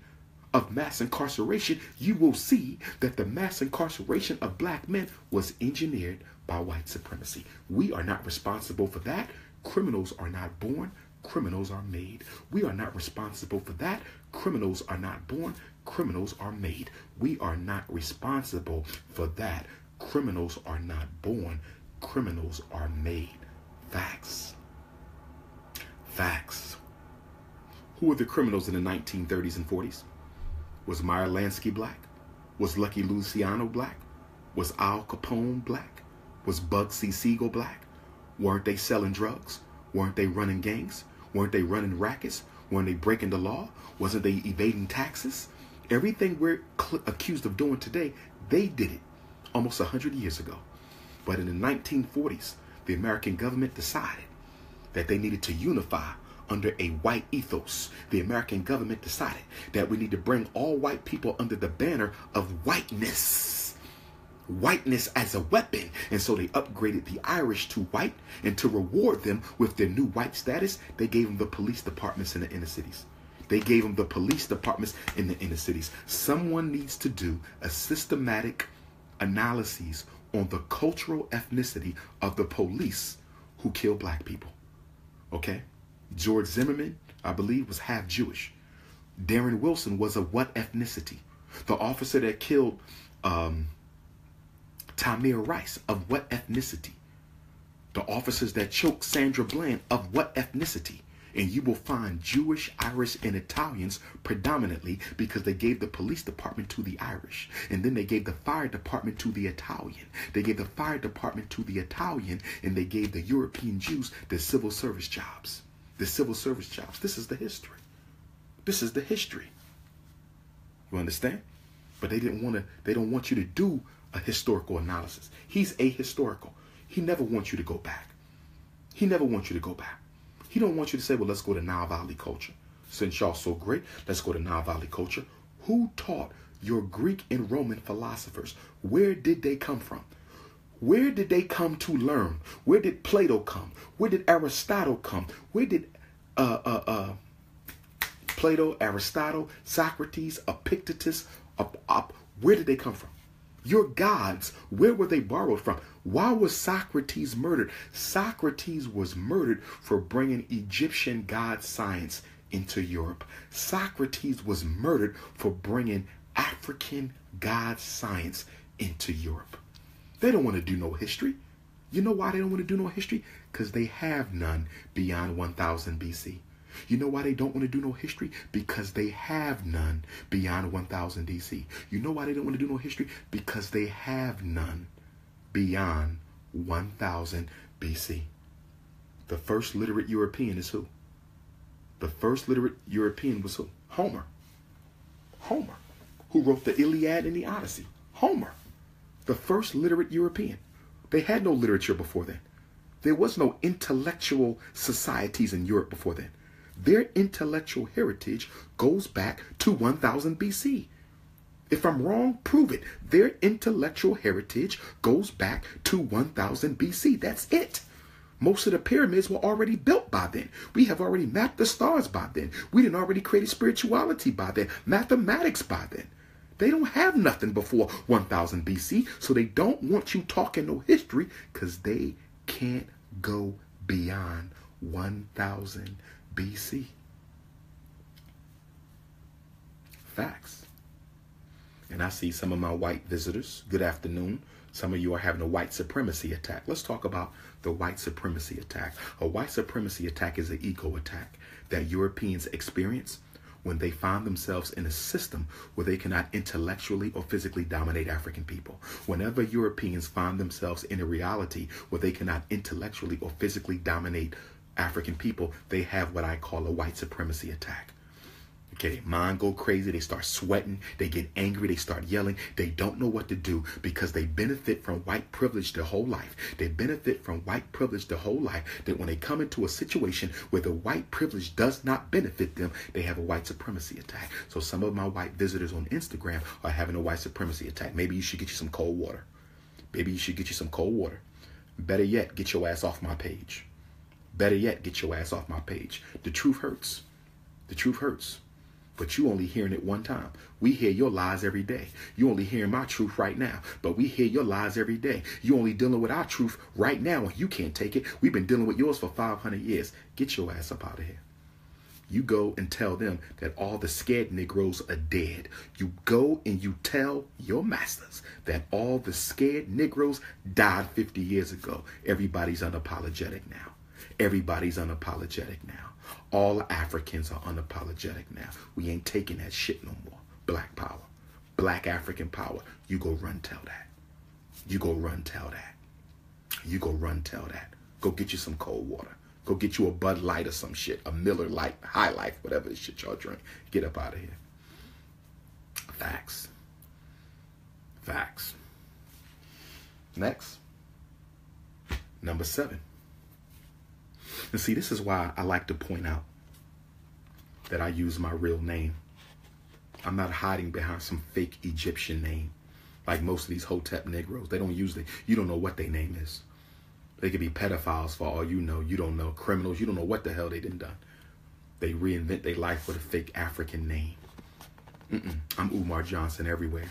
of mass incarceration, you will see that the mass incarceration of black men was engineered by white supremacy. We are not responsible for that. Criminals are not born. Criminals are made. We are not responsible for that. Criminals are not born. Criminals are made. We are not responsible for that. Criminals are not born. Criminals are made. Facts. Facts. Who were the criminals in the 1930s and 40s? Was Meyer Lansky black? Was Lucky Luciano black? Was Al Capone black? Was Bugsy Siegel black? Weren't they selling drugs? Weren't they running gangs? Weren't they running rackets? Weren't they breaking the law? Wasn't they evading taxes? Everything we're accused of doing today, they did it almost 100 years ago. But in the 1940s, the American government decided that they needed to unify under a white ethos. The American government decided that we need to bring all white people under the banner of whiteness. Whiteness as a weapon. And so they upgraded the Irish to white, and to reward them with their new white status, they gave them the police departments in the inner cities. They gave them the police departments in the inner cities. Someone needs to do a systematic analysis on the cultural ethnicity of the police who kill black people. Okay? George Zimmerman, I believe, was half Jewish. Darren Wilson was of what ethnicity? The officer that killed Tamir Rice, of what ethnicity? The officers that choked Sandra Bland, of what ethnicity? And you will find Jewish, Irish, and Italians predominantly, because they gave the police department to the Irish. And then they gave the fire department to the Italian. They gave the fire department to the Italian, and they gave the European Jews the civil service jobs. The civil service jobs. This is the history. This is the history. You understand? But they don't want you to do a historical analysis. He's ahistorical. He never wants you to go back. He never wants you to go back. He don't want you to say, well, let's go to Nile Valley culture. Since y'all so great, let's go to Nile Valley culture. Who taught your Greek and Roman philosophers? Where did they come from? Where did they come to learn? Where did Plato come? Where did Aristotle come? Where did Plato, Aristotle, Socrates, Epictetus, where did they come from? Your gods, where were they borrowed from? Why was Socrates murdered? Socrates was murdered for bringing Egyptian god science into Europe. Socrates was murdered for bringing African god science into Europe. They don't want to do no history. You know why they don't want to do no history? Because they have none beyond 1000 BC. You know why they don't want to do no history? Because they have none beyond 1000 DC. You know why they don't want to do no history? Because they have none beyond 1000 BC. The first literate European is who? The first literate European was who? Homer. Homer, who wrote the Iliad and the Odyssey. Homer, the first literate European. They had no literature before then. There was no intellectual societies in Europe before then. Their intellectual heritage goes back to 1000 BC. If I'm wrong, prove it. Their intellectual heritage goes back to 1000 BC. That's it. Most of the pyramids were already built by then. We have already mapped the stars by then. We didn't already create spirituality by then, mathematics by then. They don't have nothing before 1000 BC, so they don't want you talking no history because they can't go beyond 1000 BC. Facts. And I see some of my white visitors. Good afternoon. Some of you are having a white supremacy attack. Let's talk about the white supremacy attack. A white supremacy attack is an ego attack that Europeans experience when they find themselves in a system where they cannot intellectually or physically dominate African people. Whenever Europeans find themselves in a reality where they cannot intellectually or physically dominate African people, they have what I call a white supremacy attack. Okay, mind go crazy, they start sweating, they get angry, they start yelling, they don't know what to do because they benefit from white privilege their whole life. They benefit from white privilege their whole life, that when they come into a situation where the white privilege does not benefit them, they have a white supremacy attack. So some of my white visitors on Instagram are having a white supremacy attack. Maybe you should get you some cold water. Maybe you should get you some cold water. Better yet, get your ass off my page. Better yet, get your ass off my page. The truth hurts. The truth hurts. But you only hearing it one time. We hear your lies every day. You only hearing my truth right now. But we hear your lies every day. You only dealing with our truth right now and you can't take it. We've been dealing with yours for 500 years. Get your ass up out of here. You go and tell them that all the scared Negroes are dead. You go and you tell your masters that all the scared Negroes died 50 years ago. Everybody's unapologetic now. Everybody's unapologetic now. All Africans are unapologetic now. We ain't taking that shit no more. Black power. Black African power. You go run tell that. You go run tell that. You go run tell that. Go get you some cold water. Go get you a Bud Light or some shit. A Miller Lite, High Life, whatever the shit y'all drink. Get up out of here. Facts. Facts. Next. Number 7. And see, this is why I like to point out that I use my real name. I'm not hiding behind some fake Egyptian name. Like most of these Hotep Negroes. They don't use you don't know what their name is. They could be pedophiles for all you know. You don't know. Criminals. You don't know what the hell they done. They reinvent their life with a fake African name. I'm Umar Johnson everywhere.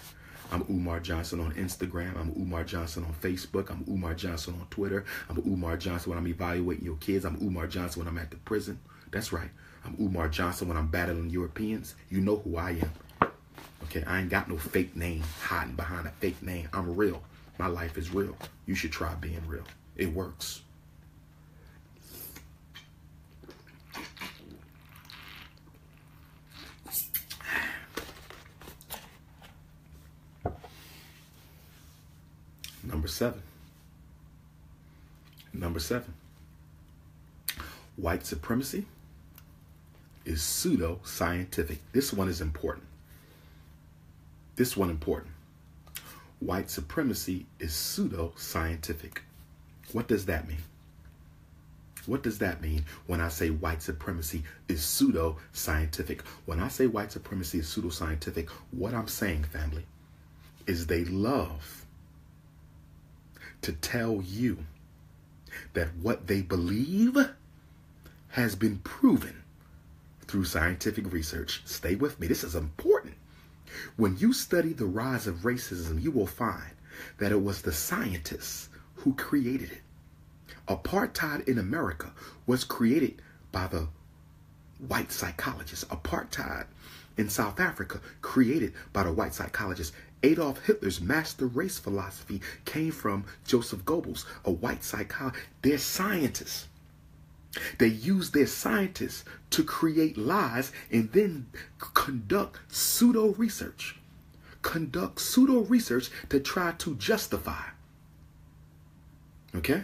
I'm Umar Johnson on Instagram. I'm Umar Johnson on Facebook. I'm Umar Johnson on Twitter. I'm Umar Johnson when I'm evaluating your kids. I'm Umar Johnson when I'm at the prison. That's right. I'm Umar Johnson when I'm battling Europeans. You know who I am. Okay, I ain't got no fake name hiding behind a fake name. I'm real. My life is real. You should try being real. It works. Number seven. White supremacy is pseudo-scientific. This one is important. White supremacy is pseudo-scientific. What does that mean? What does that mean when I say white supremacy is pseudo-scientific? When I say white supremacy is pseudo-scientific, what I'm saying, family, is they love to tell you that what they believe has been proven through scientific research. Stay with me. This is important. When you study the rise of racism, you will find that it was the scientists who created it. Apartheid in America was created by the white psychologists. Apartheid in South Africa created by the white psychologists. Adolf Hitler's master race philosophy came from Joseph Goebbels, a white psychologist. They're scientists. They use their scientists to create lies and then conduct pseudo research. To try to justify. Okay?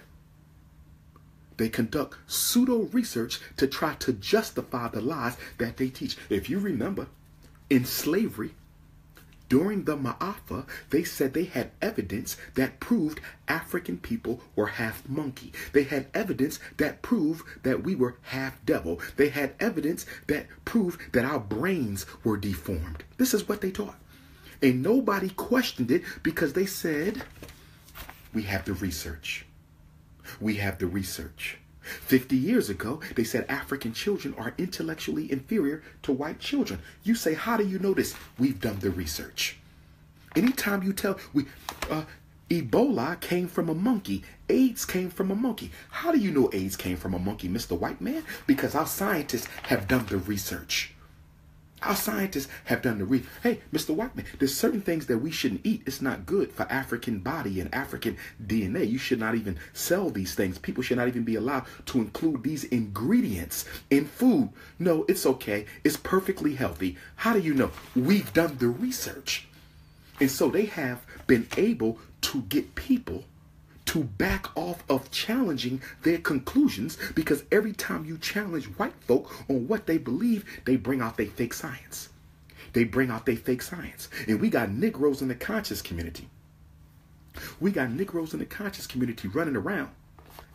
They conduct pseudo research to try to justify the lies that they teach. If you remember, in slavery, during the Ma'afa, they said they had evidence that proved African people were half monkey. They had evidence that proved that we were half devil. They had evidence that proved that our brains were deformed. This is what they taught. And nobody questioned it because they said, we have the research. 50 years ago, they said African children are intellectually inferior to white children. You say, how do you know this? We've done the research. Anytime you tell, Ebola came from a monkey. AIDS came from a monkey. How do you know AIDS came from a monkey, Mr. White Man? Because our scientists have done the research. Hey, Mr. White Man, there's certain things that we shouldn't eat. It's not good for African body and African DNA. You should not even sell these things. People should not even be allowed to include these ingredients in food. No, it's okay. It's perfectly healthy. How do you know? We've done the research. And so they have been able to get people to back off of challenging their conclusions, because every time you challenge white folk on what they believe, they bring out their fake science. And we got Negroes in the conscious community. Running around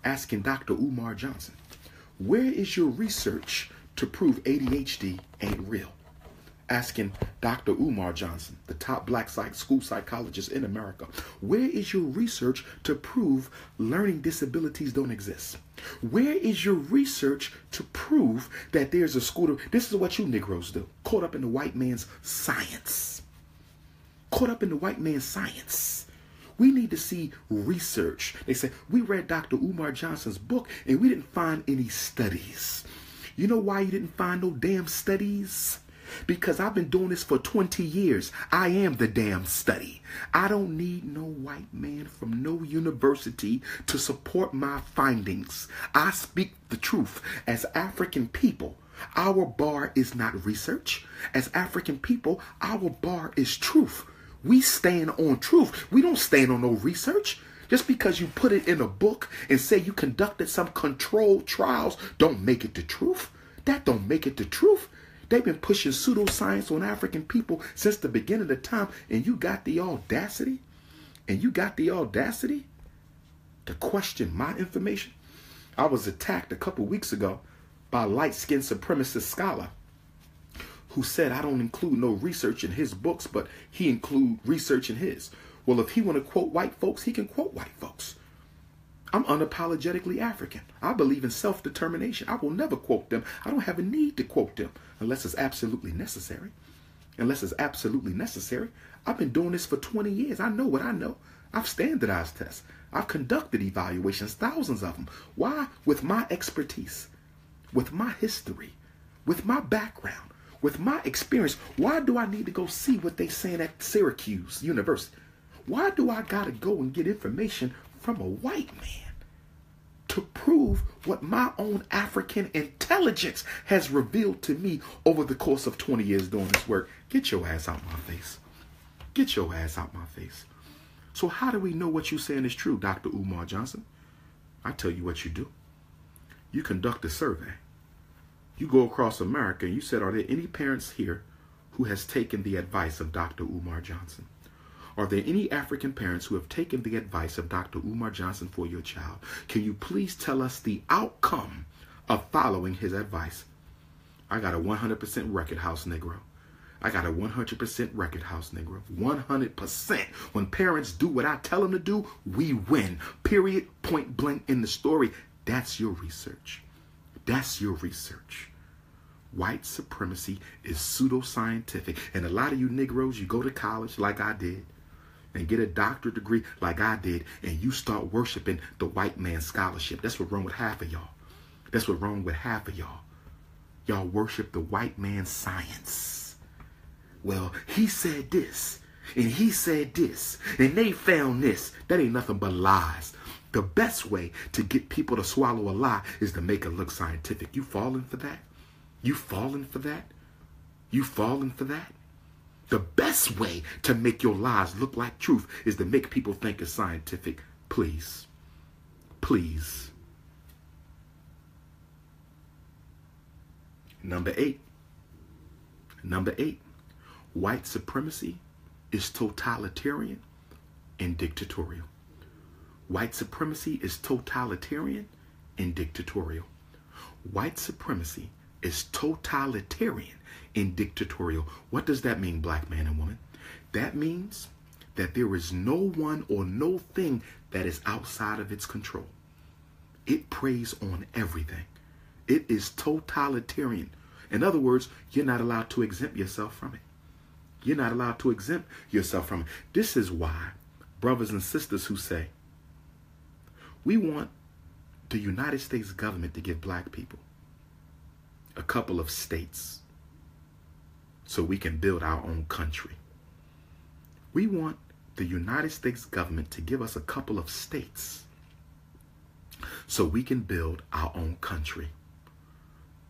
asking Dr. Umar Johnson, where is your research to prove ADHD ain't real? Asking Dr. Umar Johnson, the top black school psychologist in America, where is your research to prove learning disabilities don't exist? Where is your research to prove that there's a school? This is what you Negroes do. Caught up in the white man's science. We need to see research. They say, we read Dr. Umar Johnson's book and we didn't find any studies. You know why you didn't find no damn studies? Because I've been doing this for 20 years. I am the damn study. I don't need no white man from no university to support my findings. I speak the truth. As African people, our bar is not research. As African people, our bar is truth. We stand on truth. We don't stand on no research. Just because you put it in a book and say you conducted some controlled trials don't make it the truth. That don't make it the truth. They've been pushing pseudoscience on African people since the beginning of time, and you got the audacity, to question my information. I was attacked a couple weeks ago by a light-skinned supremacist scholar who said I don't include no research in his books, but he include research in his. Well, if he want to quote white folks, he can quote white folks. I'm unapologetically African. I believe in self-determination. I will never quote them. I don't have a need to quote them unless it's absolutely necessary. I've been doing this for 20 years. I know what I know. I've standardized tests. I've conducted evaluations, thousands of them. Why? With my expertise, with my history, with my background, with my experience. Why do I need to go see what they saying at Syracuse University? Why do I got to go and get information from a white man to prove what my own African intelligence has revealed to me over the course of 20 years doing this work? Get your ass out my face. Get your ass out my face. So how do we know what you're saying is true, Dr. Umar Johnson? I tell you what you do. You conduct a survey. You go across America and you said, are there any parents here who has taken the advice of Dr. Umar Johnson? Are there any African parents who have taken the advice of Dr. Umar Johnson for your child? Can you please tell us the outcome of following his advice? I got a 100% record house Negro. 100%. When parents do what I tell them to do, we win. Period. Point blank in the story. That's your research. White supremacy is pseudoscientific. And a lot of you Negroes, you go to college like I did and get a doctorate degree like I did, and you start worshiping the white man's scholarship. That's what's wrong with half of y'all. Y'all worship the white man's science. Well, he said this, and he said this, and they found this. That ain't nothing but lies. The best way to get people to swallow a lie is to make it look scientific. You falling for that? The best way to make your lies look like truth is to make people think it's scientific. Please. Number eight. White supremacy is totalitarian and dictatorial. White supremacy is totalitarian and dictatorial. White supremacy is totalitarian and dictatorial. What does that mean, black man and woman? That means that there is no one or no thing that is outside of its control. It preys on everything. It is totalitarian. In other words, you're not allowed to exempt yourself from it. This is why brothers and sisters who say, we want the United States government to give black people a couple of states so we can build our own country. We want the United States government to give us a couple of states so we can build our own country.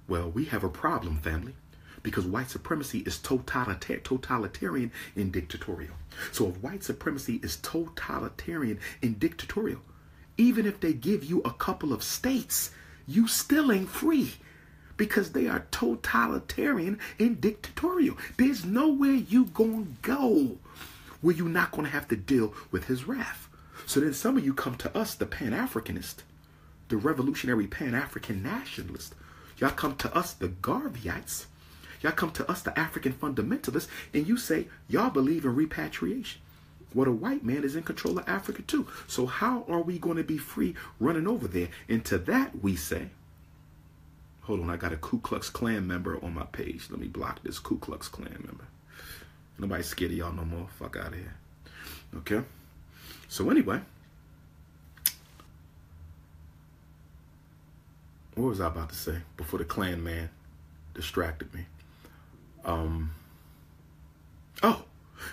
Well, we have a problem, family, because white supremacy is totalitarian and dictatorial. So if white supremacy is totalitarian and dictatorial, even if they give you a couple of states, you still ain't free, because they are totalitarian and dictatorial. There's nowhere you gonna go where you're not gonna have to deal with his wrath. So then some of you come to us, the Pan-Africanist, the revolutionary Pan-African nationalist. Y'all come to us, the Garveyites. Y'all come to us, the African fundamentalists, and you say y'all believe in repatriation. Well, the white man is in control of Africa too. So how are we going to be free running over there? And to that we say, hold on, I got a Ku Klux Klan member on my page. Let me block this Ku Klux Klan member. Nobody's scared of y'all no more. Fuck out of here. Okay? So anyway, what was I about to say before the Klan man distracted me? Oh,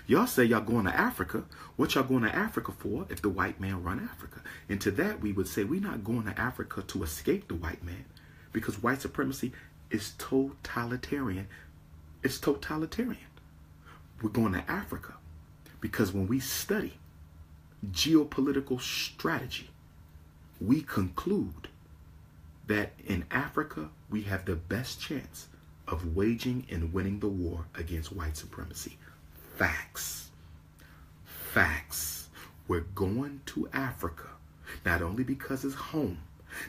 y'all say y'all going to Africa. What y'all going to Africa for if the white man run Africa? And to that we would say we're not going to Africa to escape the white man, because white supremacy is totalitarian. It's totalitarian. We're going to Africa because when we study geopolitical strategy, we conclude that in Africa, we have the best chance of waging and winning the war against white supremacy. Facts. Facts. We're going to Africa, not only because it's home,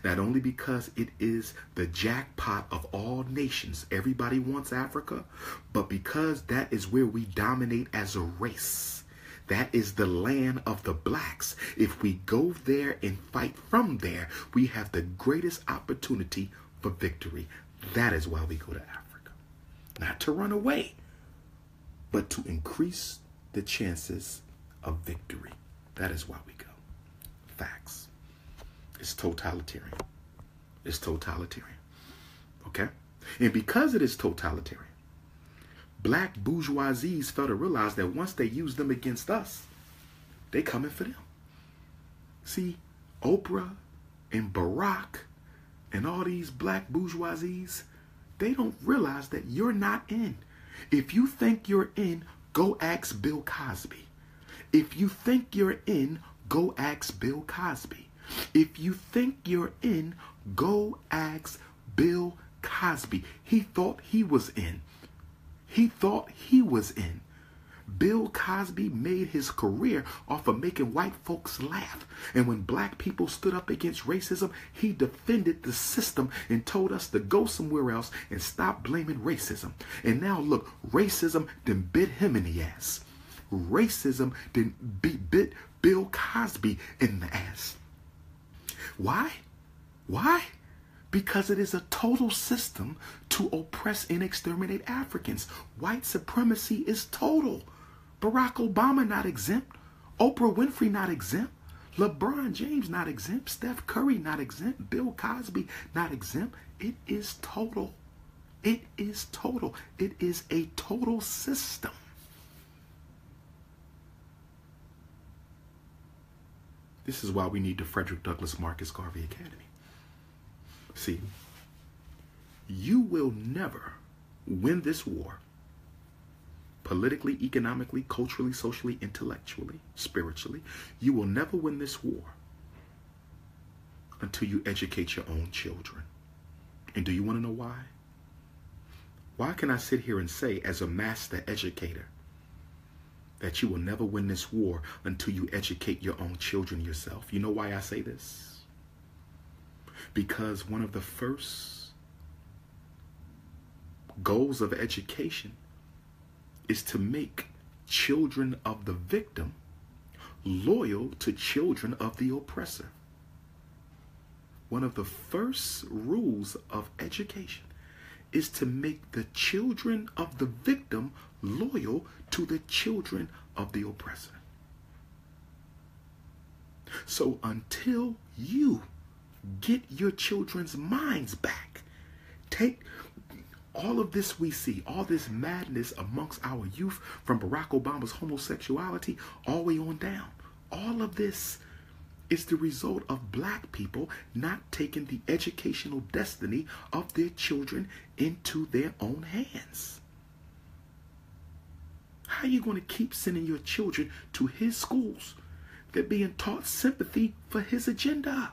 not only because it is the jackpot of all nations, everybody wants Africa, but because that is where we dominate as a race. That is the land of the blacks. If we go there and fight from there, we have the greatest opportunity for victory. That is why we go to Africa. Not to run away, but to increase the chances of victory. That is why we go. Facts. It's totalitarian. It's totalitarian. Okay? And because it is totalitarian, black bourgeoisies fail to realize that once they use them against us, they coming for them. See, Oprah and Barack and all these black bourgeoisies, they don't realize that you're not in. If you think you're in, go ask Bill Cosby. If you think you're in, go ask Bill Cosby. If you think you're in, go ask Bill Cosby. He thought he was in. He thought he was in. Bill Cosby made his career off of making white folks laugh. And when black people stood up against racism, he defended the system and told us to go somewhere else and stop blaming racism. And now look, racism done bit him in the ass. Racism done bit Bill Cosby in the ass. Why? Why? Because it is a total system to oppress and exterminate Africans. White supremacy is total. Barack Obama not exempt. Oprah Winfrey not exempt. LeBron James not exempt. Steph Curry not exempt. Bill Cosby not exempt. It is total. It is total. It is a total system. This is why we need the Frederick Douglass Marcus Garvey Academy. See, you will never win this war politically, economically, culturally, socially, intellectually, spiritually. You will never win this war until you educate your own children. And do you want to know why? Why can I sit here and say, as a master educator, that you will never win this war until you educate your own children yourself? You know why I say this? Because one of the first goals of education is to make children of the victim loyal to children of the oppressor. One of the first rules of education is to make the children of the victim loyal to the children of the oppressor. So until you get your children's minds back, take all of this we see, all this madness amongst our youth, from Barack Obama's homosexuality all the way on down. All of this is the result of black people not taking the educational destiny of their children into their own hands. How are you going to keep sending your children to his schools? They're being taught sympathy for his agenda.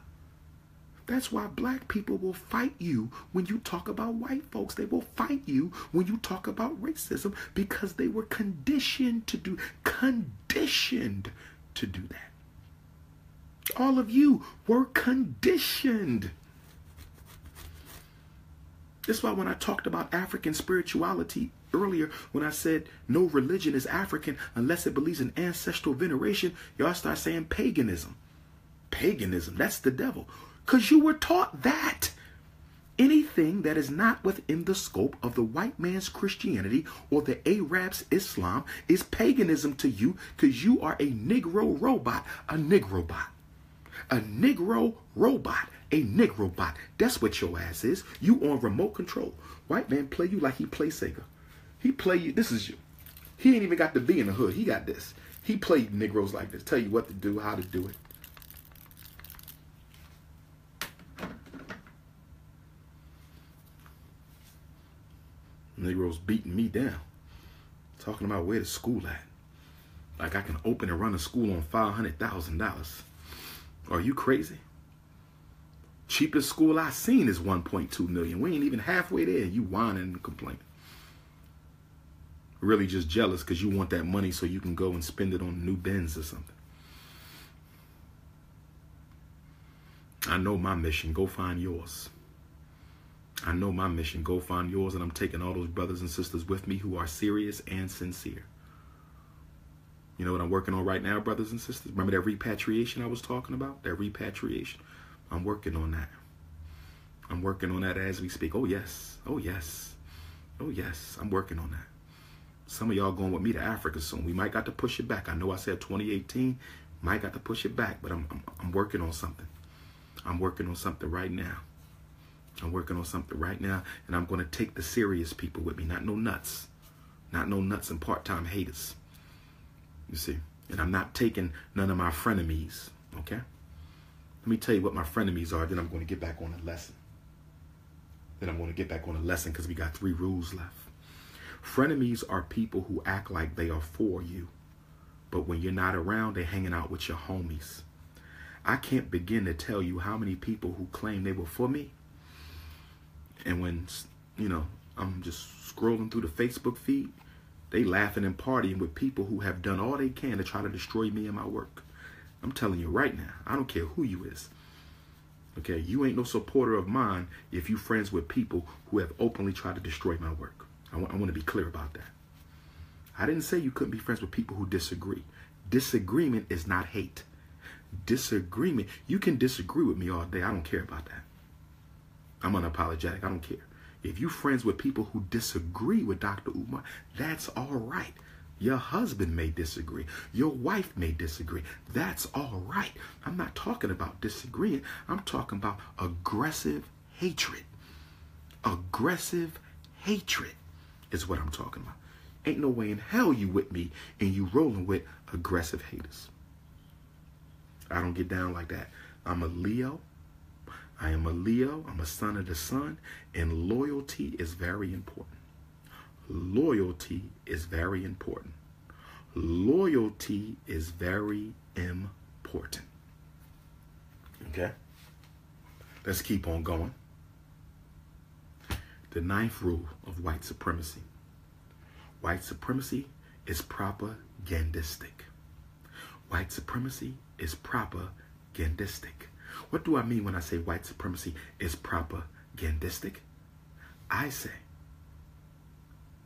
That's why black people will fight you when you talk about white folks. They will fight you when you talk about racism, because they were conditioned to do that. All of you were conditioned. That's why when I talked about African spirituality earlier, when I said no religion is African unless it believes in ancestral veneration, y'all start saying paganism. Paganism, that's the devil. Because you were taught that. Anything that is not within the scope of the white man's Christianity or the Arab's Islam is paganism to you, because you are a Negro robot, a Negrobot. A Negro robot, a Negrobot. That's what your ass is. You on remote control. White man play you like he play Sega. He play you, this is you. He ain't even got to be in the hood. He got this. He played Negroes like this. Tell you what to do, how to do it. Negroes beating me down. Talking about where the school at. Like I can open and run a school on $500,000. Are you crazy? Cheapest school I seen is 1.2 million. We ain't even halfway there. You whining and complaining. Really just jealous because you want that money so you can go and spend it on new Benz or something. I know my mission. Go find yours. I know my mission. Go find yours, and I'm taking all those brothers and sisters with me who are serious and sincere. You know what I'm working on right now, brothers and sisters? Remember that repatriation I was talking about? That repatriation? I'm working on that. I'm working on that as we speak. Oh, yes. Oh, yes. Oh, yes. I'm working on that. Some of y'all going with me to Africa soon. We might got to push it back. I know I said 2018. Might got to push it back, but I'm working on something. I'm working on something right now. I'm working on something right now, and I'm going to take the serious people with me, not no nuts. Not no nuts and part-time haters. You see? And I'm not taking none of my frenemies, okay? Let me tell you what my frenemies are, then I'm going to get back on the lesson. Because we got 3 rules left. Frenemies are people who act like they are for you, but when you're not around, they're hanging out with your homies. I can't begin to tell you how many people who claim they were for me, and when, you know, I'm just scrolling through the Facebook feed, they laughing and partying with people who have done all they can to try to destroy me and my work. I'm telling you right now, I don't care who you is. Okay, you ain't no supporter of mine if you friends with people who have openly tried to destroy my work. I want to be clear about that. I didn't say you couldn't be friends with people who disagree. Disagreement is not hate. Disagreement, you can disagree with me all day. I don't care about that. I'm unapologetic. I don't care. If you friends with people who disagree with Dr. Umar, that's all right. Your husband may disagree. Your wife may disagree. That's all right. I'm not talking about disagreeing. I'm talking about aggressive hatred. Aggressive hatred is what I'm talking about. Ain't no way in hell you with me and you rolling with aggressive haters. I don't get down like that. I'm a Leo. I am a Leo. I'm a son of the sun. And loyalty is very important. Loyalty is very important. Loyalty is very important. Okay? Let's keep on going. The 9th rule of white supremacy. White supremacy is propagandistic. White supremacy is propagandistic. What do I mean when I say white supremacy is propagandistic? I say,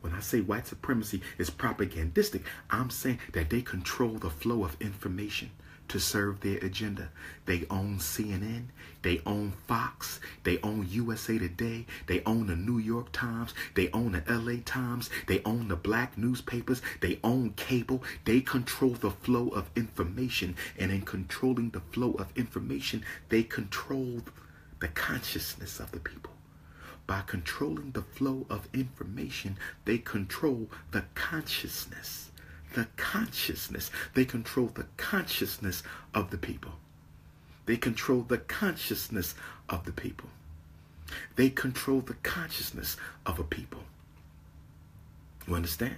when I say white supremacy is propagandistic, I'm saying that they control the flow of information to serve their agenda. They own CNN, they own Fox, they own USA Today, they own the New York Times, they own the LA Times, they own the black newspapers, they own cable. They control the flow of information, and in controlling the flow of information, they control the consciousness of the people. By controlling the flow of information, they control the consciousness. The consciousness. They control the consciousness of the people. They control the consciousness of the people. They control the consciousness of a people. You understand?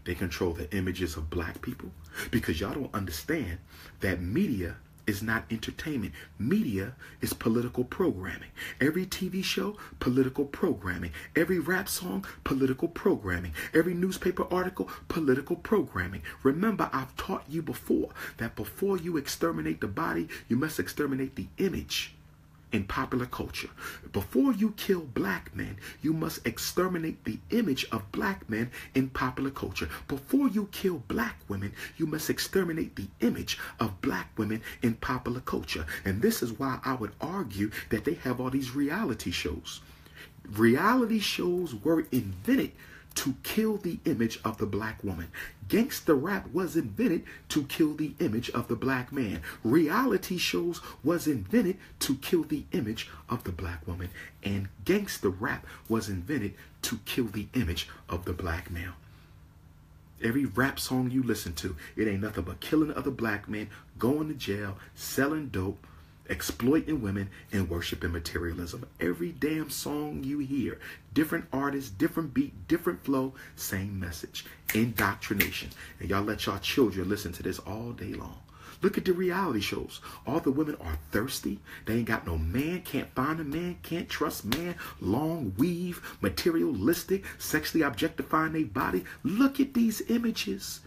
They control the images of black people, because y'all don't understand that media is not entertainment. Media is political programming. Every TV show, political programming. Every rap song, political programming. Every newspaper article, political programming. Remember, I've taught you before that before you exterminate the body, you must exterminate the image in popular culture. Before you kill black men, you must exterminate the image of black men in popular culture. Before you kill black women, you must exterminate the image of black women in popular culture. And this is why I would argue that they have all these reality shows. Reality shows were invented to kill the image of the black woman. Gangster rap was invented to kill the image of the black man. Reality shows was invented to kill the image of the black woman. And gangster rap was invented to kill the image of the black male. Every rap song you listen to, it ain't nothing but killing other black men, going to jail, selling dope, exploiting women and worshiping materialism. Every damn song you hear, different artists, different beat, different flow, same message, indoctrination. And y'all let y'all children listen to this all day long. Look at the reality shows. All the women are thirsty. They ain't got no man, can't find a man, can't trust man, long weave, materialistic, sexually objectifying their body. Look at these images.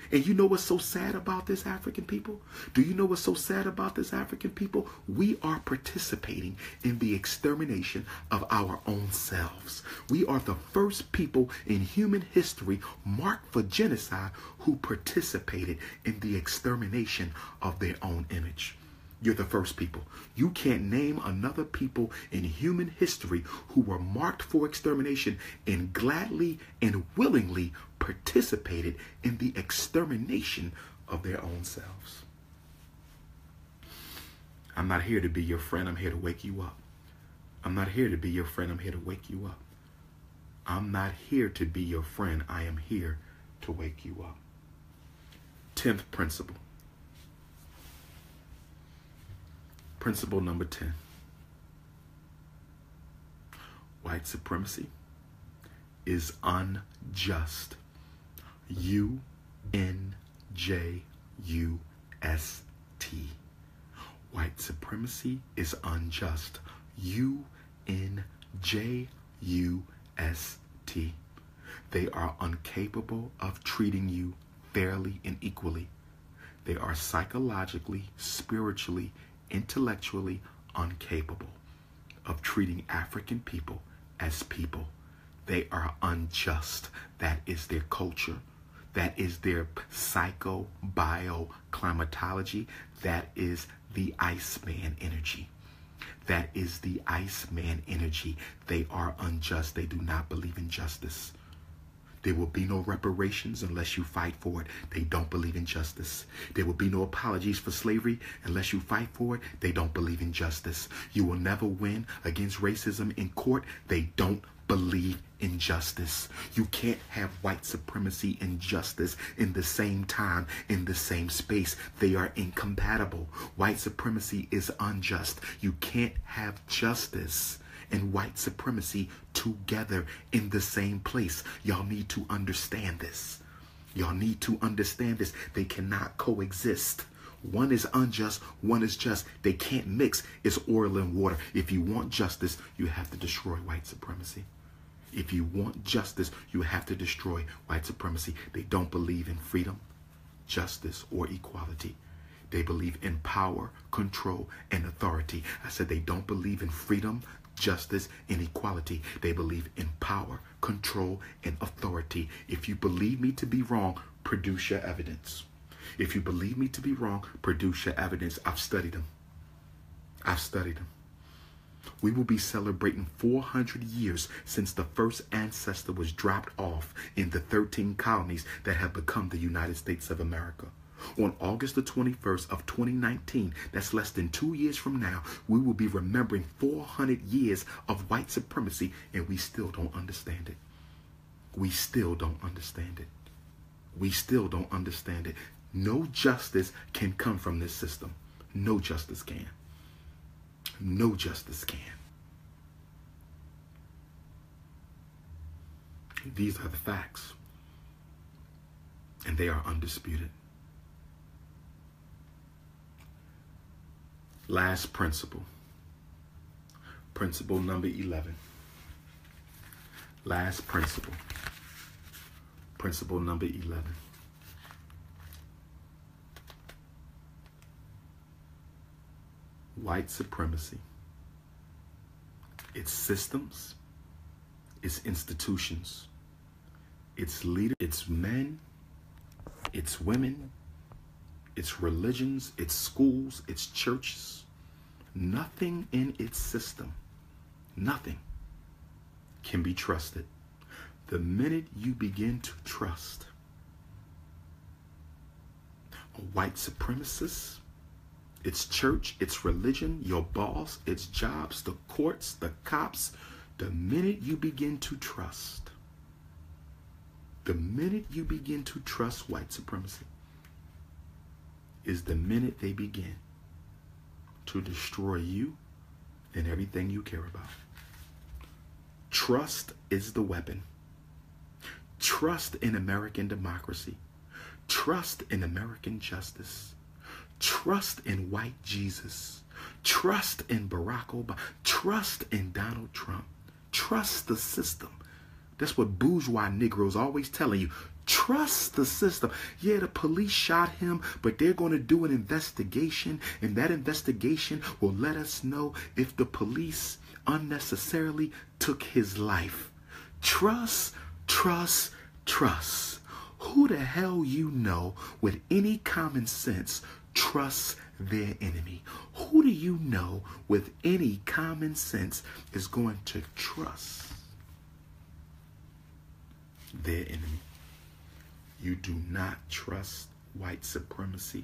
And you know what's so sad about this, African people? Do you know what's so sad about this, African people? We are participating in the extermination of our own selves. We are the first people in human history marked for genocide who participated in the extermination of their own image. You're the first people. You can't name another people in human history who were marked for extermination and gladly and willingly participated in the extermination of their own selves. I'm not here to be your friend. I'm here to wake you up. I'm not here to be your friend. I'm here to wake you up. I'm not here to be your friend. I am here to wake you up. 10th principle. Principle number 10. White supremacy is unjust. U-N-J-U-S-T. White supremacy is unjust. U-N-J-U-S-T. They are incapable of treating you fairly and equally. They are psychologically, spiritually, intellectually incapable of treating African people as people. They are unjust. That is their culture. That is their psycho-bio-climatology. That is the Iceman energy. That is the Iceman energy. They are unjust. They do not believe in justice. There will be no reparations unless you fight for it. They don't believe in justice. There will be no apologies for slavery unless you fight for it. They don't believe in justice. You will never win against racism in court. They don't believe in justice. You can't have white supremacy and justice in the same time, in the same space. They are incompatible. White supremacy is unjust. You can't have justice and white supremacy together in the same place. Y'all need to understand this. Y'all need to understand this. They cannot coexist. One is unjust, one is just. They can't mix. It's oil and water. If you want justice, you have to destroy white supremacy. If you want justice, you have to destroy white supremacy. They don't believe in freedom, justice, or equality. They believe in power, control, and authority. I said they don't believe in freedom, justice, and equality. They believe in power, control, and authority. If you believe me to be wrong, produce your evidence. If you believe me to be wrong, produce your evidence. I've studied them. I've studied them. We will be celebrating 400 years since the first ancestor was dropped off in the 13 colonies that have become the United States of America. On August the 21st of 2019, that's less than 2 years from now, we will be remembering 400 years of white supremacy, and we still don't understand it. We still don't understand it. We still don't understand it. No justice can come from this system. No justice can. No justice can. These are the facts, and they are undisputed. Last principle. Principle number 11. Last principle. Principle number 11. White supremacy, its systems, its institutions, its leaders, its men, its women, its religions, its schools, its churches, nothing in its system, nothing can be trusted. The minute you begin to trust a white supremacist, its church, its religion, your boss, its jobs, the courts, the cops, the minute you begin to trust, white supremacy is the minute they begin to destroy you and everything you care about. Trust is the weapon. Trust in American democracy. Trust in American justice. Trust in white Jesus. Trust in Barack Obama. Trust in Donald Trump. Trust the system. That's what bourgeois Negroes always telling you. Trust the system. Yeah, the police shot him, but they're going to do an investigation, and that investigation will let us know if the police unnecessarily took his life. Trust, trust, trust. Who the hell you know with any common sense trusts their enemy? Who do you know with any common sense is going to trust their enemy? You do not trust white supremacy,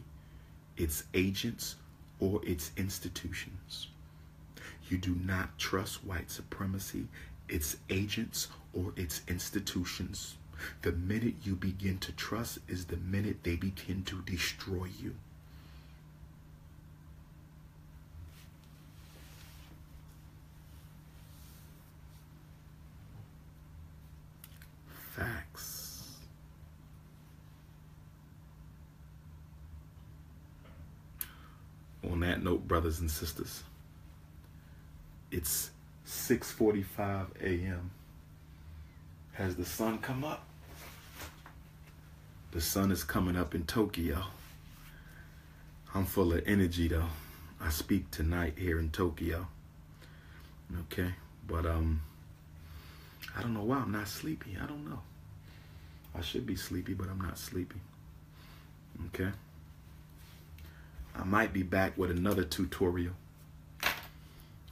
its agents, or its institutions. You do not trust white supremacy, its agents, or its institutions. The minute you begin to trust is the minute they begin to destroy you. Facts. On that note, brothers and sisters, it's 6:45 a.m. Has the sun come up? The sun is coming up in Tokyo. I'm full of energy though. I speak tonight here in Tokyo. Okay, but I don't know why I'm not sleepy. I don't know. I should be sleepy, but I'm not sleepy. Okay. I might be back with another tutorial.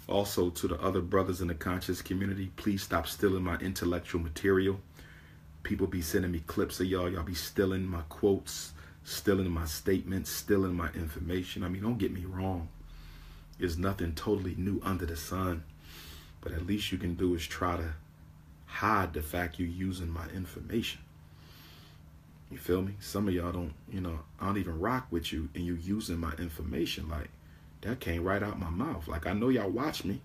Also, to the other brothers in the conscious community, please stop stealing my intellectual material. People be sending me clips of y'all. Y'all be stealing my quotes, stealing my statements, stealing my information. I mean, don't get me wrong. There's nothing totally new under the sun. But at least you can do is try to hide the fact you're using my information. You feel me? Some of y'all don't, I don't even rock with you and you using my information. Like, that came right out my mouth. Like, I know y'all watch me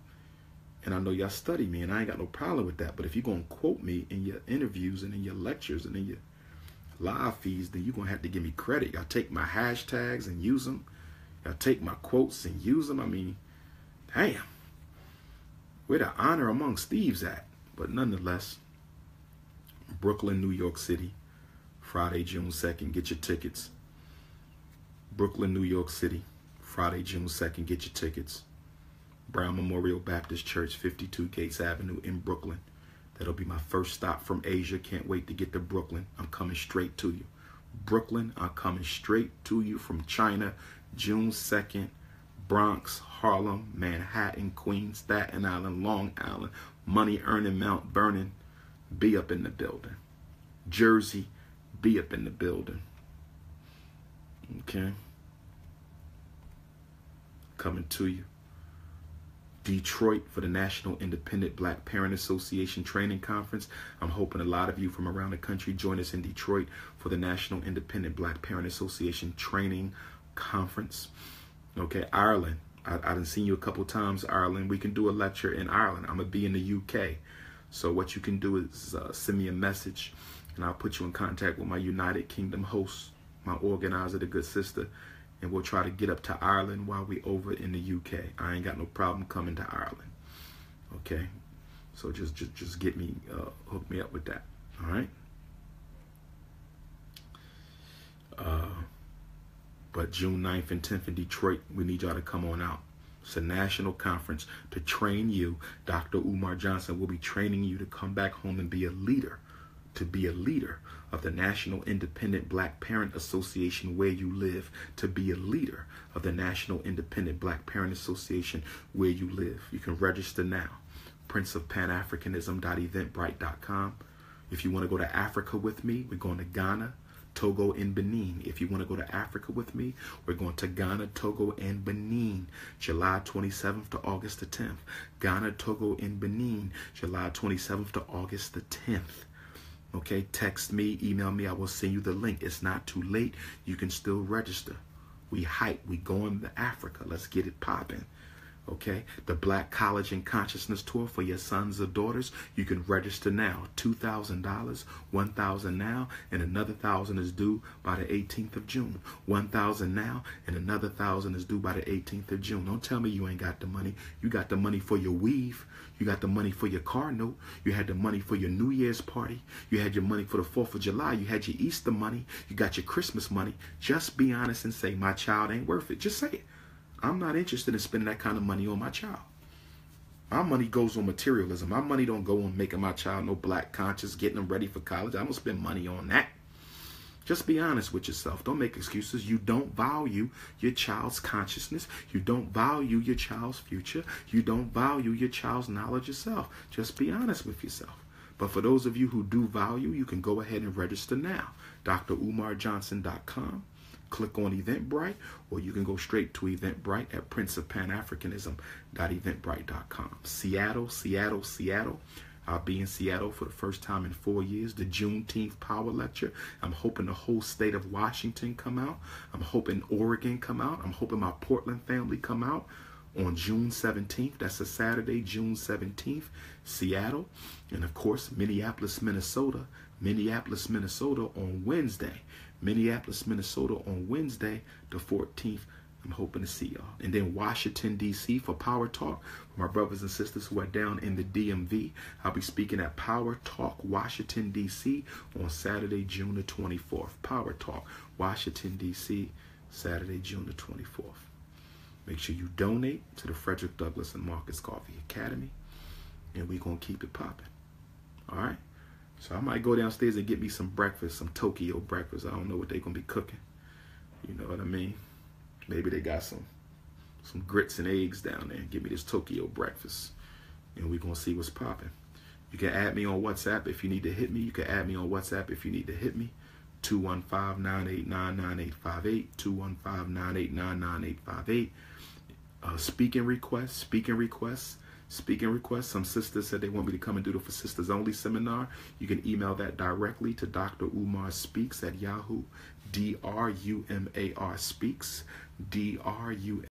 and I know y'all study me and I ain't got no problem with that. But if you're going to quote me in your interviews and in your lectures and in your live feeds, then you're going to have to give me credit. Y'all take my hashtags and use them. Y'all take my quotes and use them. I mean, damn. Where the honor amongst thieves at? But nonetheless, Brooklyn, New York City, Friday, June 2nd. Get your tickets. Brooklyn, New York City, Friday, June 2nd. Get your tickets. Brown Memorial Baptist Church, 52 Gates Avenue in Brooklyn. That'll be my first stop from Asia. Can't wait to get to Brooklyn. I'm coming straight to you. Brooklyn, I'm coming straight to you from China, June 2nd. Bronx, Harlem, Manhattan, Queens, Staten Island, Long Island, Money Earning, Mount Vernon, be up in the building. Jersey, be up in the building. Okay. Coming to you. Detroit for the National Independent Black Parent Association Training Conference. I'm hoping a lot of you from around the country join us in Detroit for the National Independent Black Parent Association Training Conference. Okay, Ireland. I done seen you a couple times, Ireland. We can do a lecture in Ireland. I'm going to be in the UK. So what you can do is send me a message, and I'll put you in contact with my United Kingdom host, my organizer, the good sister, and we'll try to get up to Ireland while we over in the UK. I ain't got no problem coming to Ireland. Okay? So just get me, hook me up with that. All right? But June 9th and 10th in Detroit, we need y'all to come on out. It's a national conference to train you. Dr. Umar Johnson will be training you to come back home and be a leader, to be a leader of the National Independent Black Parent Association where you live, to be a leader of the National Independent Black Parent Association where you live. You can register now. princeofpanafricanism.eventbrite.com. If you want to go to Africa with me, we're going to Ghana, Togo, and Benin. If you want to go to Africa with me, we're going to Ghana, Togo, and Benin, July 27th to August the 10th. Ghana, Togo, and Benin, July 27th to August the 10th. Okay, text me, email me. I will send you the link. It's not too late. You can still register. We hype. We going to Africa. Let's get it popping. Okay, the Black College and Consciousness Tour for your sons or daughters. You can register now. $2,000, $1,000 now, and another $1,000 is due by the 18th of June. $1,000 now, and another $1,000 is due by the 18th of June. Don't tell me you ain't got the money. You got the money for your weave. You got the money for your car note. You had the money for your New Year's party. You had your money for the 4th of July. You had your Easter money. You got your Christmas money. Just be honest and say, my child ain't worth it. Just say it. I'm not interested in spending that kind of money on my child. My money goes on materialism. My money don't go on making my child no black conscious, getting them ready for college. I don't spend money on that. Just be honest with yourself. Don't make excuses. You don't value your child's consciousness. You don't value your child's future. You don't value your child's knowledge yourself. Just be honest with yourself. But for those of you who do value, you can go ahead and register now. DrUmarJohnson.com. Click on Eventbrite, or you can go straight to Eventbrite at princeofpanafricanism.eventbrite.com. Seattle, Seattle, Seattle. I'll be in Seattle for the first time in 4 years. The Juneteenth Power Lecture. I'm hoping the whole state of Washington come out. I'm hoping Oregon come out. I'm hoping my Portland family come out on June 17th. That's a Saturday, June 17th, Seattle. And of course, Minneapolis, Minnesota. Minneapolis, Minnesota on Wednesday. Minneapolis, Minnesota on Wednesday, the 14th. I'm hoping to see y'all. And then Washington, D.C. for Power Talk. For my brothers and sisters who are down in the DMV, I'll be speaking at Power Talk, Washington, D.C. on Saturday, June the 24th. Power Talk, Washington, D.C., Saturday, June the 24th. Make sure you donate to the Frederick Douglass and Marcus Garvey Academy, and we're going to keep it popping. All right? So I might go downstairs and get me some breakfast, some Tokyo breakfast. I don't know what they're going to be cooking. You know what I mean? Maybe they got some grits and eggs down there. Give me this Tokyo breakfast, and we're going to see what's popping. You can add me on WhatsApp if you need to hit me. You can add me on WhatsApp if you need to hit me. 215-989-9858. 215-989-9858. Speaking requests. Some sisters said they want me to come and do the For Sisters Only seminar. You can email that directly to Dr. Umar Speaks at Yahoo. DRUMAR Speaks. DRUMAR